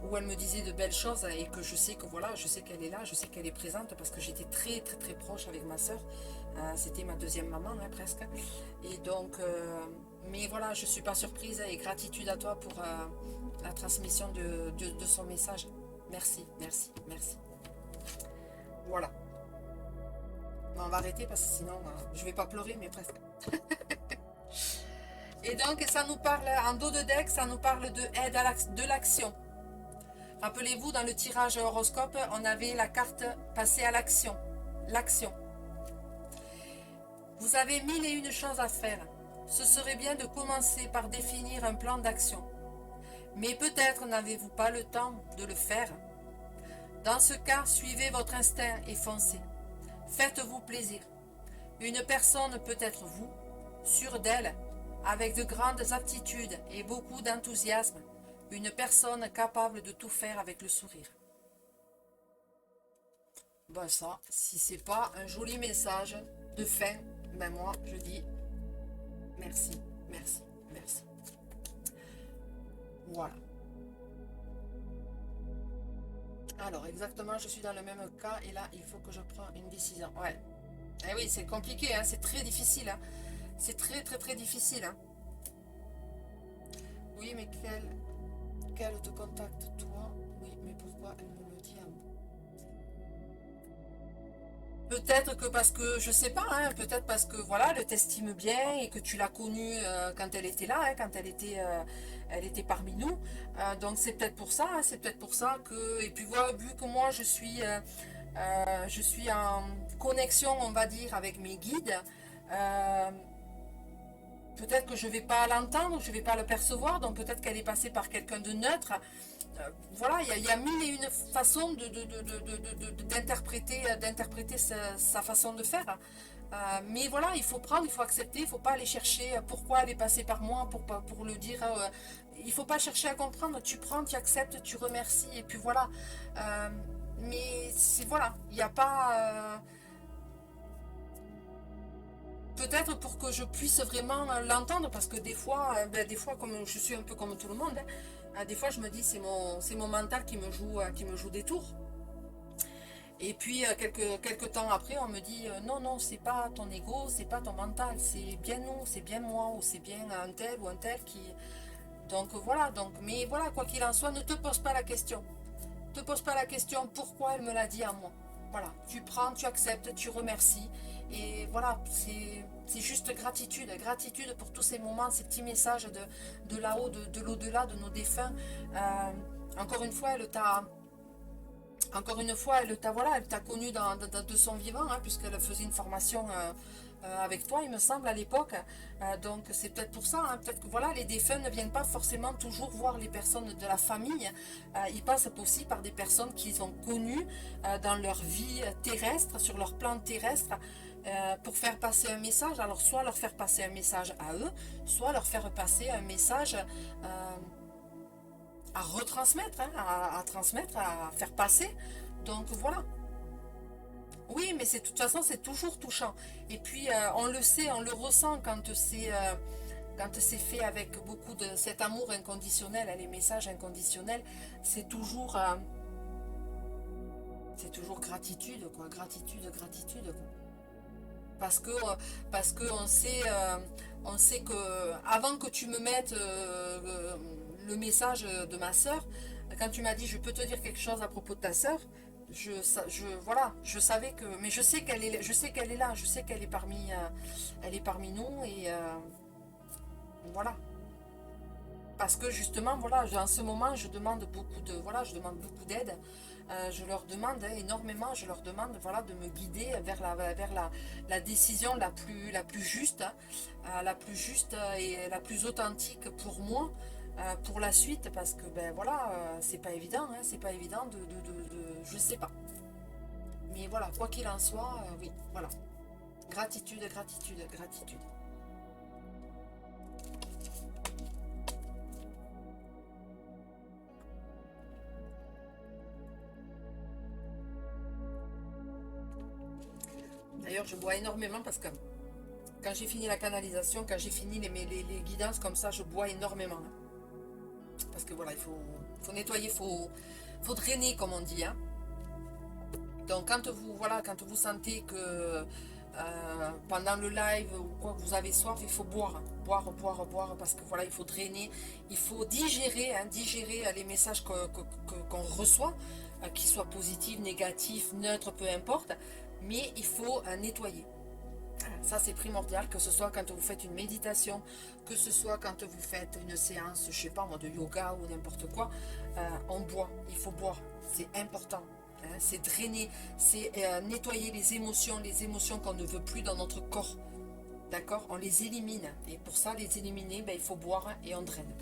où elle me disait de belles choses et que je sais que voilà, je sais qu'elle est là, je sais qu'elle est présente parce que j'étais très très très proche avec ma soeur. C'était ma deuxième maman, hein, presque. Et donc, mais voilà, je suis pas surprise et gratitude à toi pour la transmission de son message. Merci, merci, merci. Voilà. Bon, on va arrêter parce que sinon, je vais pas pleurer, mais presque. Et donc, ça nous parle, en dos de deck, ça nous parle de aide à de l'action. Rappelez-vous, dans le tirage horoscope, on avait la carte passer à l'action. L'action. Vous avez mille et une choses à faire. Ce serait bien de commencer par définir un plan d'action. Mais peut-être n'avez-vous pas le temps de le faire. Dans ce cas, suivez votre instinct et foncez. Faites-vous plaisir. Une personne peut être vous, sûre d'elle, avec de grandes aptitudes et beaucoup d'enthousiasme. Une personne capable de tout faire avec le sourire. Ben ça, si c'est pas un joli message de fin, ben moi je dis merci, merci, merci. Voilà. Alors exactement, je suis dans le même cas et là il faut que je prenne une décision. Ouais. Eh oui, c'est compliqué, hein, c'est très difficile. Hein. C'est très très très difficile. Hein. Oui, mais qu'elle te contacte toi? Oui, mais pourquoi elle me le dit à moi? Peut-être que parce que, je sais pas, hein, peut-être parce que voilà, elle t'estime bien et que tu l'as connue quand elle était là, hein, quand elle était parmi nous. Donc c'est peut-être pour ça, hein, c'est peut-être pour ça que. Et puis voilà, vu que moi je suis en connexion, on va dire, avec mes guides. euh, Peut-être que je ne vais pas l'entendre, je ne vais pas le percevoir, donc peut-être qu'elle est passée par quelqu'un de neutre. Voilà, il y a mille et une façons d'interpréter sa façon de faire. Mais voilà, il faut prendre, il faut accepter, il ne faut pas aller chercher pourquoi elle est passée par moi pour le dire. Il ne faut pas chercher à comprendre, tu prends, tu acceptes, tu remercies, et puis voilà. Mais c'est voilà, il n'y a pas. Peut-être pour que je puisse vraiment l'entendre, parce que des fois, comme je suis un peu comme tout le monde, hein, des fois je me dis c'est mon mental qui me joue des tours. Et puis quelques temps après, on me dit non, non, c'est pas ton ego, c'est pas ton mental, c'est bien nous, c'est bien moi, ou c'est bien un tel ou un tel qui. Donc voilà, mais voilà, quoi qu'il en soit, ne te pose pas la question. Ne te pose pas la question pourquoi elle me l'a dit à moi. Voilà, tu prends, tu acceptes, tu remercies. Et voilà, c'est juste gratitude. Gratitude pour tous ces moments, ces petits messages de là-haut, de l'au-delà, de nos défunts. Encore une fois, voilà, elle t'a connu de son vivant, hein, puisqu'elle faisait une formation avec toi, il me semble, à l'époque. Donc c'est peut-être pour ça, hein, peut-être que voilà, les défunts ne viennent pas forcément toujours voir les personnes de la famille. Ils passent aussi par des personnes qu'ils ont connues dans leur vie terrestre, sur leur plan terrestre. Pour faire passer un message, alors soit leur faire passer un message à eux, soit leur faire passer un message à retransmettre, hein, à transmettre, à faire passer. Donc voilà. Oui, mais de toute façon, c'est toujours touchant. Et puis, on le sait, on le ressent quand c'est fait avec beaucoup de cet amour inconditionnel, hein, les messages inconditionnels, c'est toujours gratitude, quoi, gratitude, gratitude, quoi. Parce que, parce que on sait que avant que tu me mettes le message de ma sœur, quand tu m'as dit je peux te dire quelque chose à propos de ta sœur, voilà, je savais que, mais je sais qu'elle est là, je sais elle est parmi nous et voilà. Parce que justement, voilà, en ce moment, je demande beaucoup de, voilà, je demande beaucoup d'aide. Je leur demande énormément, je leur demande, voilà, de me guider la décision la plus juste, hein, la plus juste et la plus authentique pour moi, pour la suite, parce que ben voilà, c'est pas évident, hein, c'est pas évident je sais pas. Mais voilà, quoi qu'il en soit, oui, voilà. Gratitude, gratitude, gratitude. D'ailleurs, je bois énormément parce que quand j'ai fini la canalisation, quand j'ai fini les guidances comme ça, je bois énormément, hein. Parce que voilà, faut nettoyer, faut drainer, comme on dit, hein. Donc quand vous, voilà, quand vous sentez que pendant le live ou quoi, vous avez soif, il faut boire, boire, boire, boire, parce que voilà, il faut drainer, il faut digérer, hein, digérer les messages qu'on reçoit, qu'ils soient positifs, négatifs, neutres, peu importe, mais il faut nettoyer. Ça, c'est primordial, que ce soit quand vous faites une méditation, que ce soit quand vous faites une séance, je sais pas moi, de yoga ou n'importe quoi, on boit, il faut boire, c'est important. Hein, c'est drainer, c'est nettoyer les émotions qu'on ne veut plus dans notre corps. D'accord? On les élimine. Et pour ça, les éliminer, ben, il faut boire et on draine.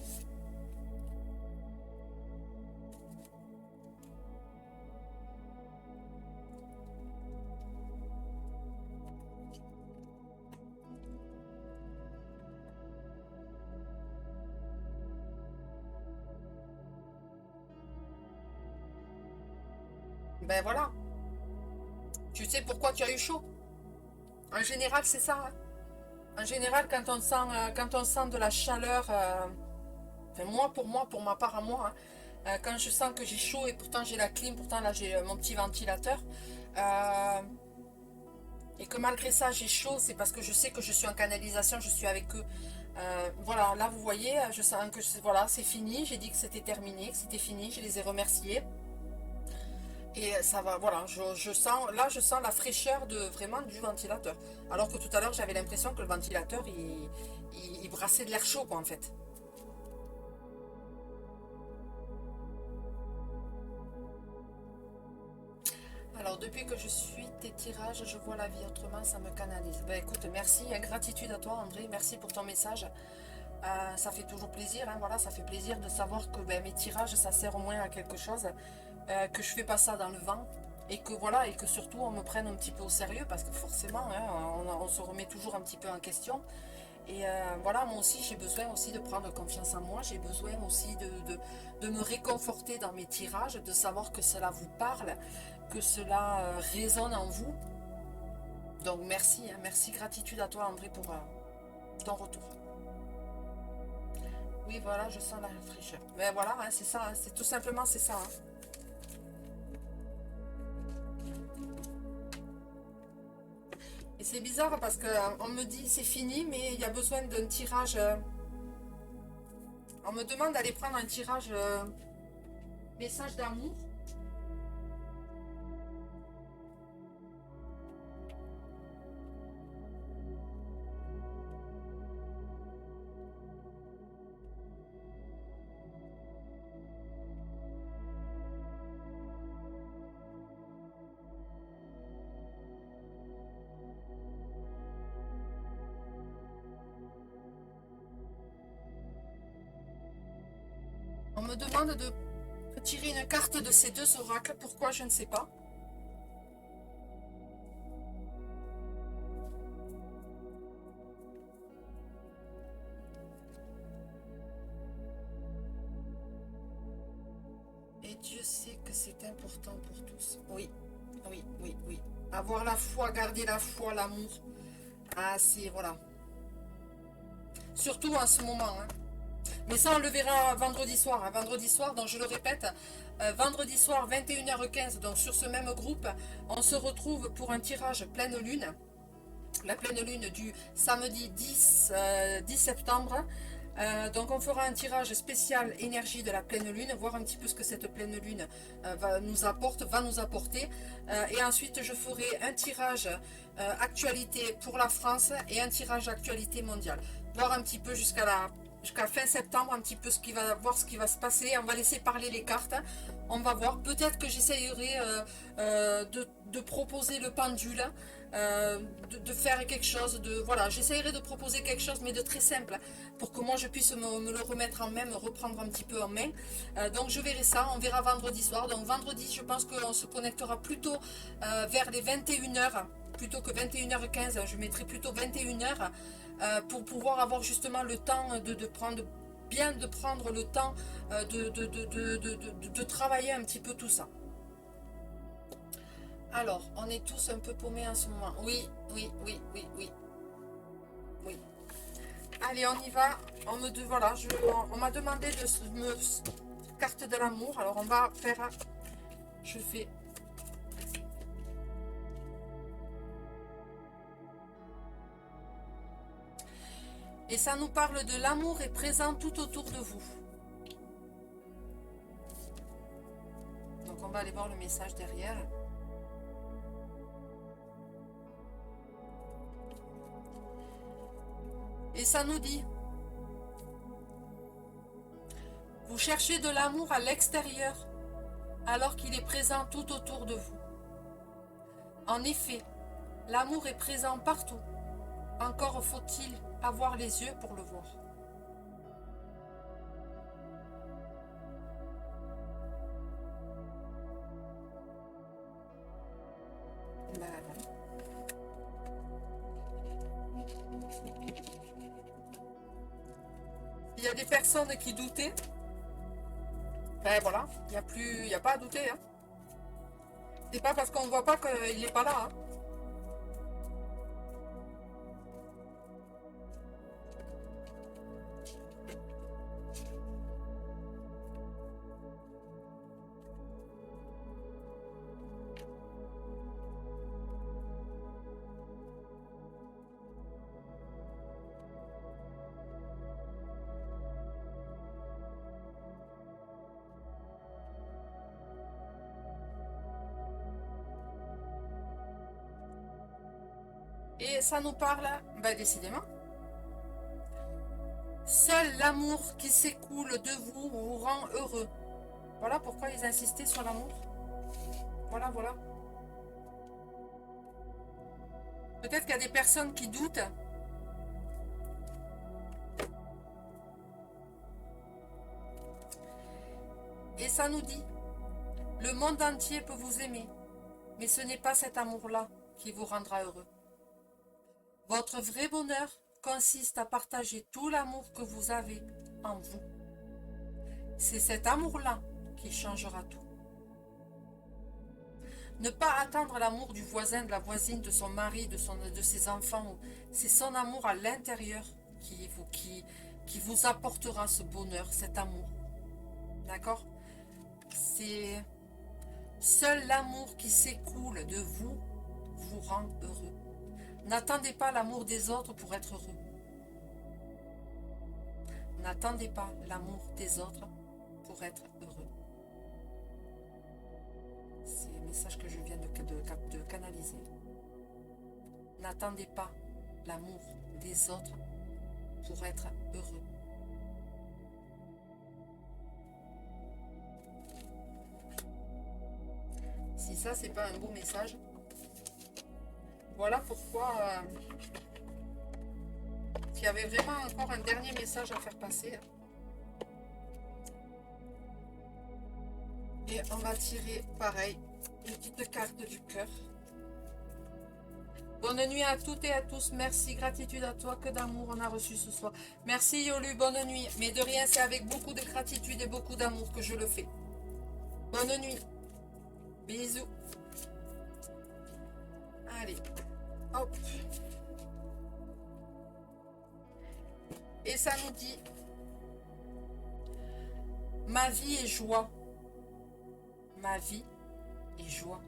Ben voilà. Tu sais pourquoi tu as eu chaud? En général, c'est ça, hein. En général, quand on sent de la chaleur, enfin, moi, pour ma part à moi, hein, quand je sens que j'ai chaud et pourtant j'ai la clim, pourtant là j'ai mon petit ventilateur, euh, et que malgré ça j'ai chaud, c'est parce que je sais que je suis en canalisation, je suis avec eux. Voilà, là vous voyez, je sens que voilà, c'est fini, j'ai dit que c'était terminé, que c'était fini, je les ai remerciés. Et ça va, voilà, je sens, là je sens la fraîcheur de vraiment du ventilateur. Alors que tout à l'heure j'avais l'impression que le ventilateur il brassait de l'air chaud quoi en fait. Alors depuis que je suis tes tirages, je vois la vie autrement, ça me canalise. Ben écoute, merci, gratitude à toi André, merci pour ton message. Ça fait toujours plaisir, hein, voilà, ça fait plaisir de savoir que ben, mes tirages, ça sert au moins à quelque chose, que je fais pas ça dans le vent, et que voilà, et que surtout on me prenne un petit peu au sérieux, parce que forcément, hein, on se remet toujours un petit peu en question. Et voilà, moi aussi, j'ai besoin aussi de prendre confiance en moi, j'ai besoin aussi de me réconforter dans mes tirages, de savoir que cela vous parle, que cela résonne en vous. Donc merci, hein, merci, gratitude à toi André pour ton retour. Oui, voilà, je sens la fraîcheur. Mais voilà, hein, c'est ça, hein, c'est tout simplement c'est ça, hein. Et c'est bizarre parce que on me dit c'est fini, mais il y a besoin d'un tirage. On me demande d'aller prendre un tirage message d'amour. On me demande de tirer une carte de ces deux oracles. Pourquoi, je ne sais pas. Et Dieu sait que c'est important pour tous. Oui, oui, oui, oui. Avoir la foi, garder la foi, l'amour. Ah, c'est, voilà. Surtout en ce moment, hein. Mais ça, on le verra vendredi soir, hein. Vendredi soir, donc je le répète, vendredi soir, 21h15, donc sur ce même groupe, on se retrouve pour un tirage pleine lune. La pleine lune du samedi 10 septembre. Donc on fera un tirage spécial énergie de la pleine lune, voir un petit peu ce que cette pleine lune va nous apporter. Et ensuite je ferai un tirage actualité pour la France et un tirage actualité mondiale. Voir un petit peu jusqu'à jusqu'à fin septembre, un petit peu voir ce qui va se passer. On va laisser parler les cartes. On va voir. Peut-être que j'essayerai de proposer le pendule, de faire quelque chose de. Voilà, j'essayerai de proposer quelque chose, mais de très simple, pour que moi je puisse me le remettre en main, me reprendre un petit peu en main. Donc je verrai ça. On verra vendredi soir. Donc vendredi, je pense qu'on se connectera plutôt vers les 21h. Plutôt que 21h15, je mettrai plutôt 21h pour pouvoir avoir justement le temps de prendre de prendre le temps de travailler un petit peu tout ça. Alors, on est tous un peu paumés en ce moment. Oui, oui, oui, oui, oui, oui. Allez, on y va. Voilà, on m'a demandé de me carte de l'amour. Alors, on va faire. Je fais. Et ça nous parle de l'amour est présent tout autour de vous. Donc, on va aller voir le message derrière. Et ça nous dit, vous cherchez de l'amour à l'extérieur, alors qu'il est présent tout autour de vous. En effet, l'amour est présent partout. Encore faut-il avoir les yeux pour le voir. Il y a des personnes qui doutaient. Ben voilà, il n'y a pas à douter. Hein. C'est pas parce qu'on ne voit pas qu'il n'est pas là. Hein. Et ça nous parle, ben décidément. Seul l'amour qui s'écoule de vous vous rend heureux. Voilà pourquoi ils insistaient sur l'amour. Voilà, voilà. Peut-être qu'il y a des personnes qui doutent. Et ça nous dit, le monde entier peut vous aimer, mais ce n'est pas cet amour-là qui vous rendra heureux. Votre vrai bonheur consiste à partager tout l'amour que vous avez en vous. C'est cet amour-là qui changera tout. Ne pas attendre l'amour du voisin, de la voisine, de son mari, de ses enfants. C'est son amour à l'intérieur qui vous apportera ce bonheur, cet amour. D'accord? C'est seul l'amour qui s'écoule de vous vous rend heureux. N'attendez pas l'amour des autres pour être heureux. N'attendez pas l'amour des autres pour être heureux. C'est le message que je viens de canaliser. N'attendez pas l'amour des autres pour être heureux. Si ça, c'est pas un beau message, voilà pourquoi s'il y avait vraiment encore un dernier message à faire passer. Et on va tirer, pareil, une petite carte du cœur. Bonne nuit à toutes et à tous. Merci, gratitude à toi. Que d'amour on a reçu ce soir. Merci Yolu, bonne nuit. Mais de rien, c'est avec beaucoup de gratitude et beaucoup d'amour que je le fais. Bonne nuit. Bisous. Allez, hop. Et ça nous dit, ma vie est joie. Ma vie est joie.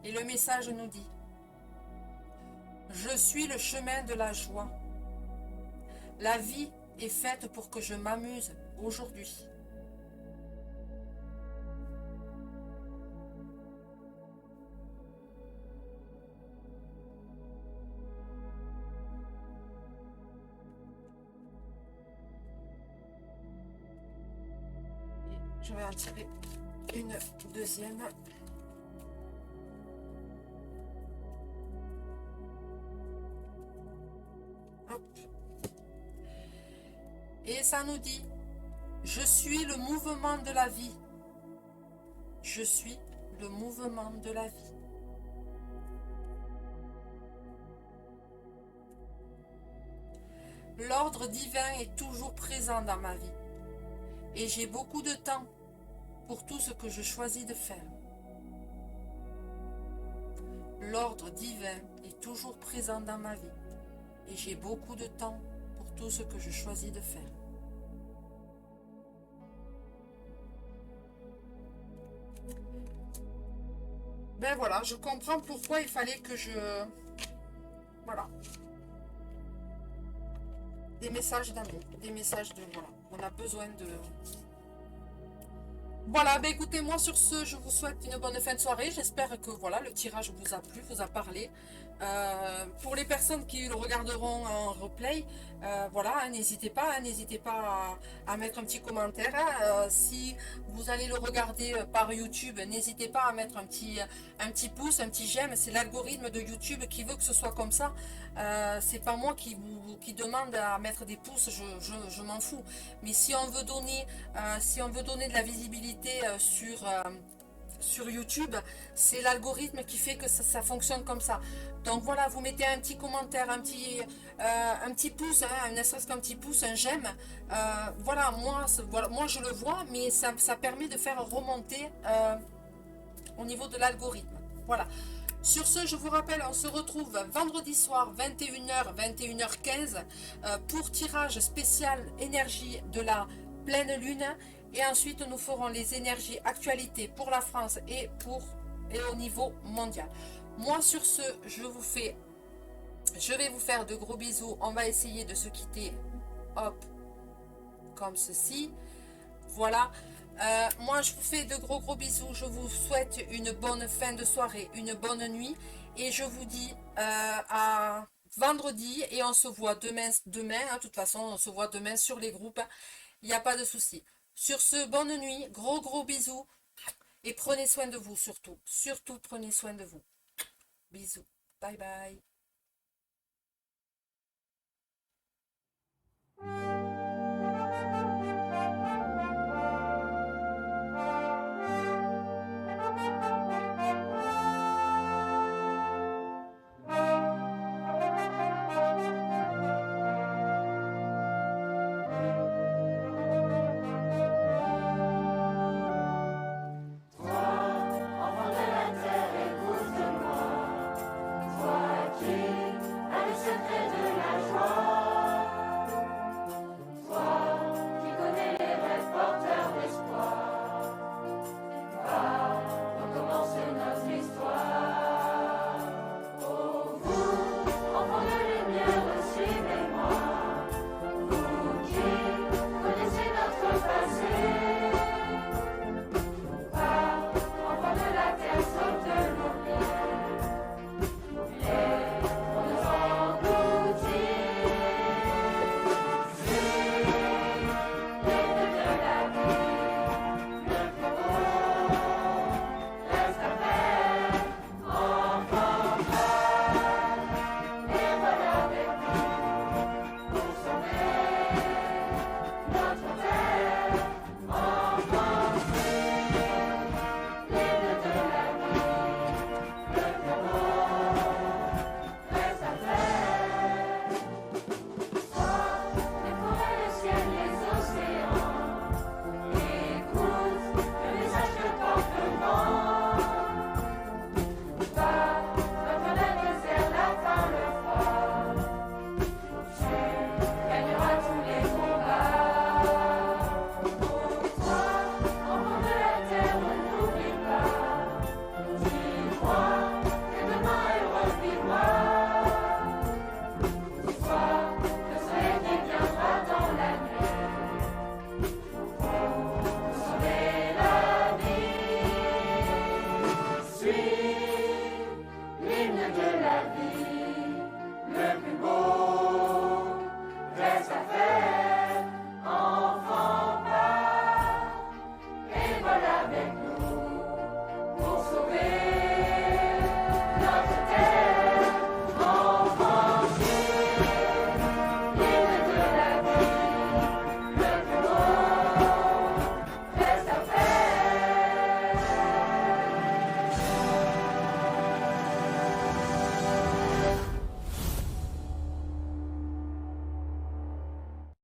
Et le message nous dit, je suis le chemin de la joie. La vie est faite pour que je m'amuse aujourd'hui. Je vais en tirer une deuxième. Hop. Et ça nous dit, je suis le mouvement de la vie. Je suis le mouvement de la vie. L'ordre divin est toujours présent dans ma vie. Et j'ai beaucoup de temps pour tout ce que je choisis de faire. L'ordre divin est toujours présent dans ma vie. Et j'ai beaucoup de temps pour tout ce que je choisis de faire. Ben voilà, je comprends pourquoi il fallait que je... Voilà. Des messages d'amour, des messages de... Voilà, on a besoin de... Voilà, ben écoutez, moi sur ce, je vous souhaite une bonne fin de soirée. J'espère que voilà, le tirage vous a plu, vous a parlé. Pour les personnes qui le regarderont en replay, voilà, hein, n'hésitez pas à mettre un petit commentaire. Hein, si vous allez le regarder par YouTube, n'hésitez pas à mettre un petit pouce, un petit j'aime. C'est l'algorithme de YouTube qui veut que ce soit comme ça. C'est pas moi qui demande à mettre des pouces, je m'en fous. Mais si on veut donner, de la visibilité sur YouTube, c'est l'algorithme qui fait que ça fonctionne comme ça. Donc voilà, vous mettez un petit commentaire, un petit pouce, hein, ne serait-ce qu'un petit pouce, un j'aime. Voilà, moi je le vois, mais ça permet de faire remonter au niveau de l'algorithme. Voilà. Sur ce, je vous rappelle, on se retrouve vendredi soir, 21h, 21h15, pour tirage spécial énergie de la pleine lune. Et ensuite, nous ferons les énergies actualités pour la France et au niveau mondial. Moi, sur ce, je vais vous faire de gros bisous. On va essayer de se quitter, hop, comme ceci. Voilà. Moi, je vous fais de gros bisous. Je vous souhaite une bonne fin de soirée, une bonne nuit. Et je vous dis à vendredi. Et on se voit demain. Hein, de toute façon, on se voit demain sur les groupes. Il n'y a pas de souci. Sur ce, bonne nuit. Gros bisous. Et prenez soin de vous surtout. Surtout, prenez soin de vous. Bisous. Bye bye. L'hymne de la vie, le plus beau.